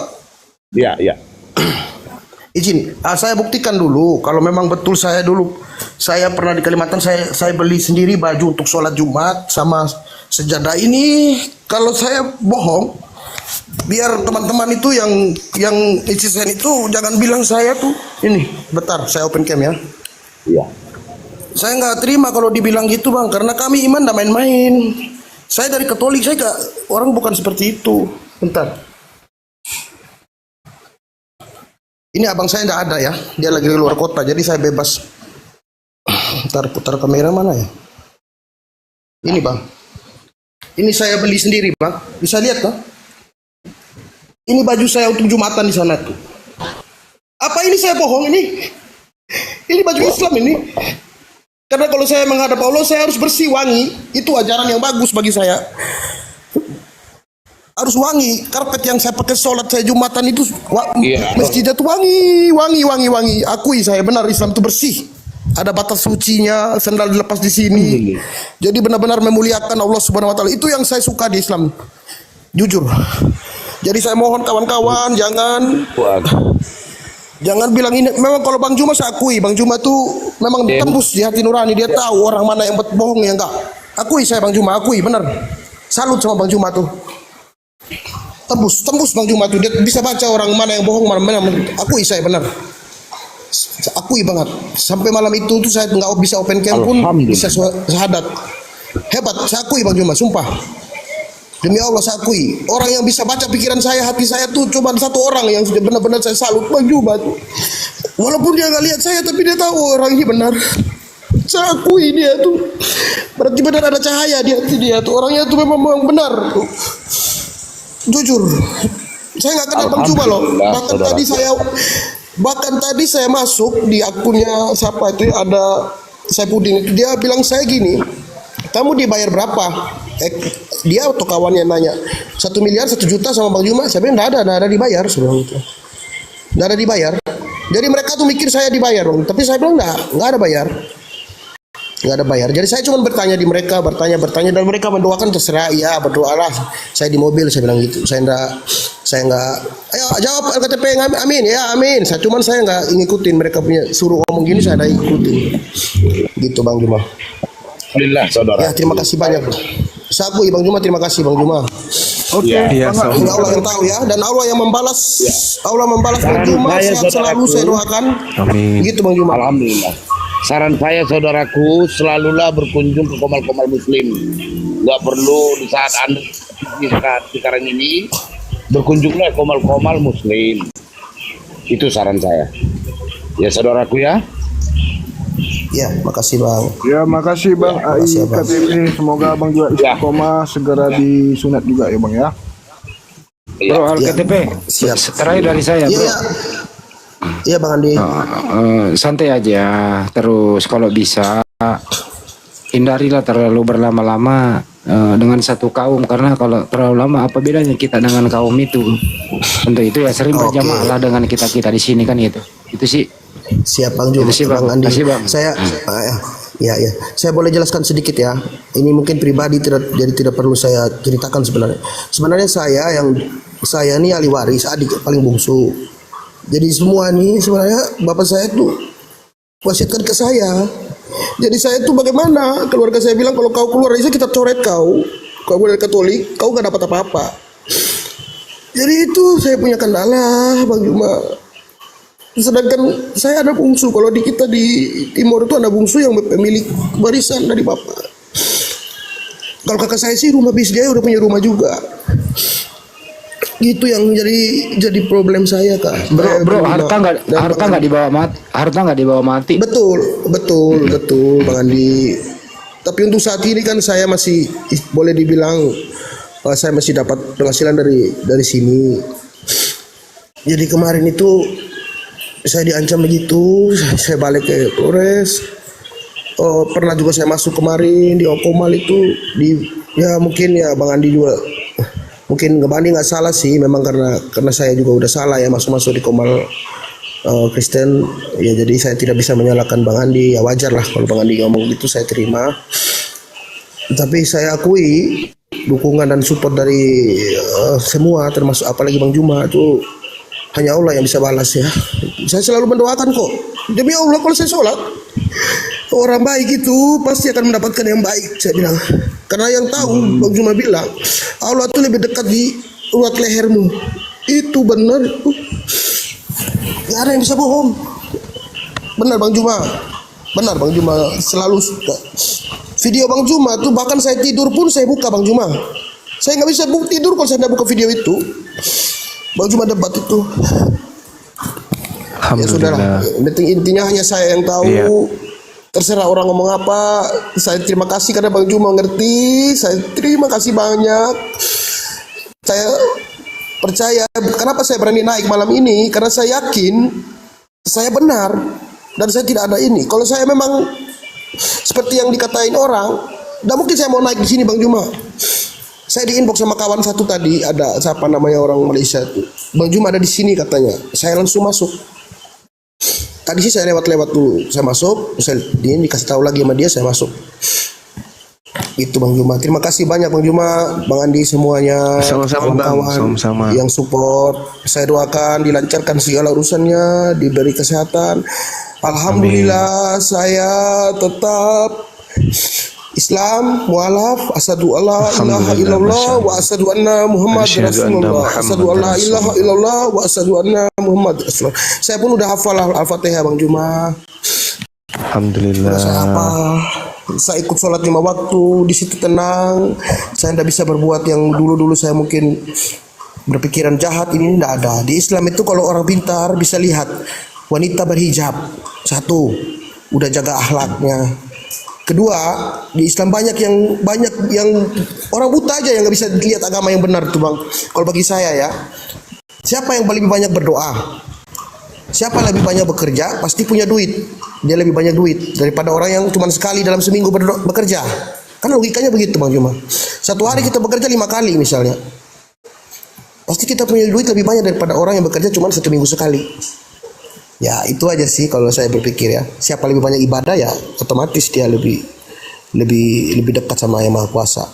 Ya. Izin, saya buktikan dulu kalau memang betul saya pernah di Kalimantan, saya beli sendiri baju untuk sholat Jumat sama sejadah ini. Kalau saya bohong, Biar teman-teman itu yang netizen itu jangan bilang saya tuh ini. Bentar, saya open cam ya. Iya. Saya nggak terima kalau dibilang gitu bang, karena kami iman tidak main-main. Saya dari Katolik, saya gak, orang bukan seperti itu. Bentar. Ini abang saya tidak ada ya, dia lagi di luar kota, jadi saya bebas. Bentar, putar kamera mana ya? Ini bang, ini saya beli sendiri bang, bisa lihat bang. Ini baju saya untuk Jumatan di sana tuh. Apa ini saya bohong ini? Ini baju Islam ini. Karena kalau saya menghadap Allah, saya harus bersih, wangi. Itu ajaran yang bagus bagi saya. Harus wangi. Karpet yang saya pakai sholat saya Jumatan itu, masjidnya tuh wangi. Akui saya benar Islam itu bersih. Ada batas sucinya, sandal dilepas di sini. Jadi benar-benar memuliakan Allah Subhanahu Wa Taala. Itu yang saya suka di Islam. Jujur. Jadi saya mohon kawan-kawan jangan bilang ini. Memang kalau Bang Juma saya akui, Bang Juma tuh memang tembus di hati nurani. Dia tahu orang mana yang bohong yang enggak. Akui saya Bang Juma, akui benar. Salut sama Bang Juma tuh. Tembus Bang Juma tuh. Dia bisa baca orang mana yang bohong, mana. Akui saya benar. Akui banget. Sampai malam itu tuh saya nggak bisa open cam pun bisa syahadat. Hebat, saya akui Bang Juma, sumpah. Demi Allah saya akui, orang yang bisa baca pikiran saya, hati saya tuh cuma satu orang yang sudah benar-benar saya salut, Bang Juma tuh. Walaupun dia nggak lihat saya, tapi dia tahu orang ini benar. Saya akui dia tuh, berarti benar ada cahaya di hati dia tuh. Orangnya tuh memang benar. Jujur, saya nggak kenal Bang Juma loh. Bahkan tadi saya masuk di akunnya siapa itu ada saya puding itu, dia bilang saya gini, kamu dibayar berapa? Dia atau kawannya nanya 1 miliar 1 juta sama Bang Juma. Saya bilang nggak ada dibayar, sudah gitu. Nggak ada dibayar. Jadi mereka tuh mikir saya dibayar, tapi saya bilang nggak ada bayar. Nggak ada bayar. Jadi saya cuma bertanya di mereka, bertanya dan mereka mendoakan, terserah, ya berdoalah. Saya di mobil saya bilang gitu. Saya nggak. Ayo jawab LKTP, amin ya amin. Saya nggak ngikutin mereka punya suruh ngomong gini, saya ada ikutin. Gitu Bang Juma. Alhamdulillah saudara. Ya terima kasih banyak. Saya akui Bang Juma, terima kasih Bang Juma. Oke, Iya, Ini Allah yang tahu ya, dan Allah yang membalas. Allah membalas Bang Juma, sehat selalu saya doakan. Amin. Gitu Bang Juma. Alhamdulillah. Saran saya saudaraku, selalulah berkunjung ke komal-komal muslim. Nggak perlu di saat Anda sekarang ini, berkunjunglah ke komal-komal muslim. Itu saran saya. Ya saudaraku ya. Ya, makasih Bang. Ya, makasih Bang AI makasih, Bang. KTP. Semoga Bang juga istiqomah segera disunat juga ya Bang ya. Bro, LKTP. Siap. Terakhir dari saya, Iya, bro. iya. Iya Bang Andi. Santai aja. Terus kalau bisa hindarilah terlalu berlama-lama dengan satu kaum, karena kalau terlalu lama apa bedanya kita dengan kaum itu. Untuk itu ya sering berjamaah lah dengan kita di sini kan gitu. Itu sih. Siap Bang Juma. Terima kasih, Bang. Andi. Terima kasih, Bang. Saya ya. Saya boleh jelaskan sedikit ya. Ini mungkin pribadi jadi tidak perlu saya ceritakan sebenarnya. Sebenarnya saya ini ahli waris, adik paling bungsu. Jadi semua nih sebenarnya bapak saya tuh wasiatkan ke saya. Jadi saya tuh bagaimana? Keluarga saya bilang kalau kau keluar dari sini kita coret kau. Kau dari Katolik, kau gak dapat apa-apa. Jadi itu saya punya kendala Bang Juma. Sedangkan saya ada bungsu. Kalau di kita di Timur itu ada bungsu yang pemilik warisan dari bapak. Kalau kakak saya sih rumah bis, dia udah punya rumah juga. Gitu yang jadi problem saya Kak. Bro, harta nggak dibawa mati. Betul Bang Andi. Tapi untuk saat ini kan saya masih boleh dibilang saya masih dapat penghasilan dari sini. Jadi kemarin itu saya diancam begitu, saya balik ke Polres. Pernah juga saya masuk kemarin di Okomal itu ya mungkin ya Bang Andi juga mungkin Bang Andi nggak salah sih, memang karena saya juga udah salah ya masuk di Komal Kristen ya, jadi saya tidak bisa menyalahkan Bang Andi. Ya wajar lah kalau Bang Andi ngomong gitu, saya terima. Tapi saya akui dukungan dan support dari semua, termasuk apalagi Bang Juma itu hanya Allah yang bisa balas ya. Saya selalu mendoakan kok. Demi Allah kalau saya sholat, orang baik itu pasti akan mendapatkan yang baik, saya bilang. Karena yang tahu Bang Juma bilang, Allah itu lebih dekat di urat lehermu. Itu benar. Gak ada yang bisa bohong. Benar Bang Juma. Benar Bang Juma. Selalu video Bang Juma tuh, bahkan saya tidur pun saya buka Bang Juma. Saya nggak bisa tidur kalau saya nggak buka video itu. Bang Juma debat itu. Ya sudahlah. Intinya hanya saya yang tahu. Iya. Terserah orang ngomong apa. Saya terima kasih karena Bang Juma ngerti. Saya terima kasih banyak. Saya percaya. Kenapa saya berani naik malam ini? Karena saya yakin saya benar dan saya tidak ada ini. Kalau saya memang seperti yang dikatain orang, tidak mungkin saya mau naik di sini Bang Juma. Saya di inbox sama kawan satu tadi, ada siapa namanya orang Malaysia itu. Bang Juma ada di sini katanya. Saya langsung masuk. Tadi sih saya lewat-lewat dulu, saya masuk, saya dikasih tahu lagi sama dia, saya masuk. Itu Bang Juma. Terima kasih banyak Bang Juma, Bang Andi semuanya, Sama-sama, Bang. kawan-kawan Sama-sama. yang support. Saya doakan dilancarkan segala urusannya, diberi kesehatan. Alhamdulillah saya tetap Islam, mualaf, asyhadu alla ilaha illallah wa asyhadu anna Muhammad Rasulullah. Asyhadu alla ilaha illallah wa asyhadu anna Muhammad Rasulullah. Saya pun udah hafal Al-Fatihah Bang Juma. Alhamdulillah. Saya apa? Saya ikut sholat 5 waktu, di situ tenang. Saya tidak bisa berbuat yang dulu-dulu saya mungkin berpikiran jahat, ini tidak ada. Di Islam itu kalau orang pintar bisa lihat wanita berhijab. Satu, udah jaga akhlaknya. Kedua, di Islam banyak yang orang buta aja yang nggak bisa lihat agama yang benar tuh Bang. Kalau bagi saya ya, siapa yang lebih banyak berdoa? Siapa lebih banyak bekerja? Pasti punya duit. Dia lebih banyak duit daripada orang yang cuma sekali dalam seminggu bekerja. Kan logikanya begitu Bang Juma. Satu hari kita bekerja 5 kali misalnya. Pasti kita punya duit lebih banyak daripada orang yang bekerja cuma 1 minggu sekali. Ya itu aja sih kalau saya berpikir ya. Siapa lebih banyak ibadah ya otomatis dia lebih dekat sama Yang Maha Kuasa.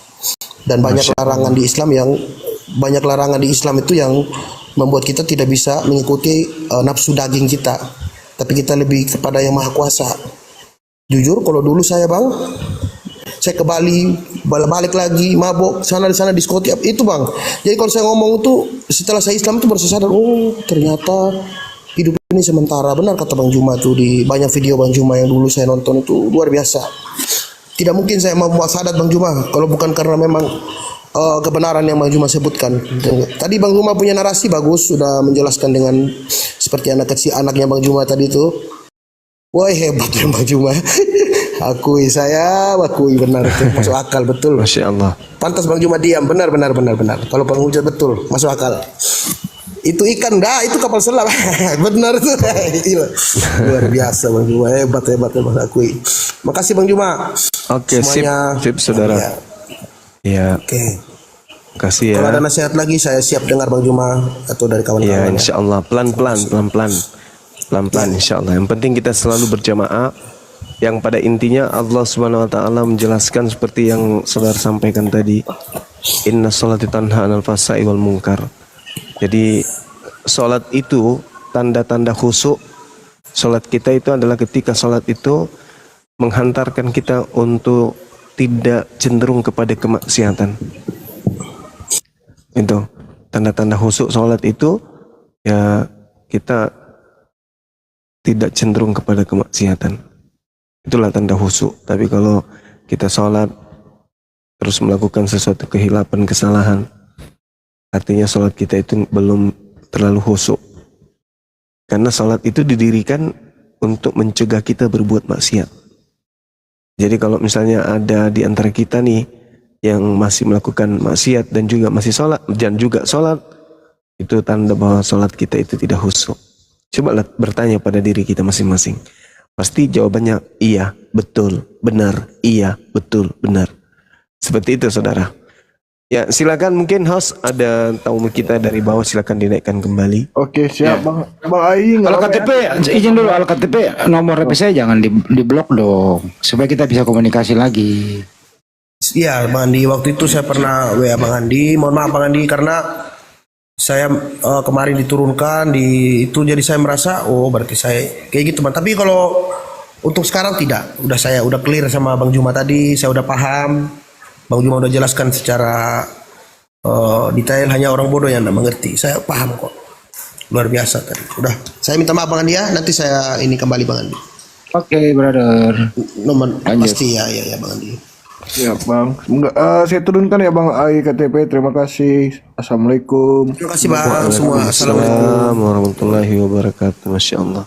Dan banyak larangan di Islam itu yang membuat kita tidak bisa mengikuti nafsu daging kita. Tapi kita lebih kepada Yang Maha Kuasa. Jujur kalau dulu saya Bang, saya ke Bali, balik lagi, mabok, sana di sana diskotik itu Bang. Jadi kalau saya ngomong tuh setelah saya Islam itu baru saya sadar, oh ternyata hidup ini sementara. Benar kata Bang Juma tuh, di banyak video Bang Juma yang dulu saya nonton itu luar biasa. Tidak mungkin saya mau buat sadat Bang Juma kalau bukan karena memang kebenaran yang Bang Juma sebutkan. Tadi Bang Juma punya narasi bagus, sudah menjelaskan dengan seperti anak kecil anaknya Bang Juma tadi itu. Wah hebat ya Bang Juma. Akui benar itu masuk akal betul. Masya Allah. Pantas Bang Juma diam, benar. Kalau penghujat betul masuk akal. Itu ikan dah, itu kapal selam. Benar tuh. Luar biasa Bang Juma, hebat akui. Makasih Bang Juma. Oke, sip saudara. Ya. Oke. Kasih ya. Kalau ada nasihat lagi saya siap dengar Bang Juma atau dari kawan-kawan. Ya, insya Allah pelan-pelan insya Allah. Yang penting kita selalu berjamaah. Yang pada intinya Allah Subhanahu Wa Taala menjelaskan seperti yang saudara sampaikan tadi. Inna sholati tanha 'anil fahsya'i wal munkar. Jadi sholat itu tanda-tanda khusyuk. Sholat kita itu adalah ketika sholat itu menghantarkan kita untuk tidak cenderung kepada kemaksiatan. Itu tanda-tanda khusyuk sholat itu ya kita tidak cenderung kepada kemaksiatan. Itulah tanda khusyuk. Tapi kalau kita sholat terus melakukan sesuatu kehilapan, kesalahan, artinya sholat kita itu belum terlalu khusyuk. Karena sholat itu didirikan untuk mencegah kita berbuat maksiat. Jadi kalau misalnya ada di antara kita nih yang masih melakukan maksiat dan juga masih sholat dan juga sholat, itu tanda bahwa sholat kita itu tidak khusyuk. Coba bertanya pada diri kita masing-masing. Pasti jawabannya iya, betul, benar, iya, betul, benar. Seperti itu saudara. Ya silakan, mungkin host ada tamu kita dari bawah, silakan dinaikkan kembali. Oke siap Ya. Bang Ai. Kalau KTP, izin dulu, kalau KTP nomor HP saya jangan di blok dong, supaya kita bisa komunikasi lagi. Iya Bang Andi, waktu itu saya pernah WA Bang Andi. Mohon maaf Bang Andi karena saya kemarin diturunkan di itu, jadi saya merasa oh berarti saya kayak gitu Bang. Tapi kalau untuk sekarang tidak, saya udah clear sama Bang Juma tadi, saya udah paham. Bang Juma udah jelaskan secara detail hanya orang bodoh yang tidak mengerti. Saya paham kok. Luar biasa tadi. Udah, saya minta maaf Bang Andi ya. Nanti saya ini kembali Bang Andi. Oke, brother. Nomor Lanjut. pasti ya Bang Andi. Ya bang, semoga saya turunkan ya bang AI KTP. Terima kasih. Assalamualaikum. Terima kasih Bang semua. Assalamualaikum. Waalaikumsalam warahmatullahi wabarakatuh. Masya Allah.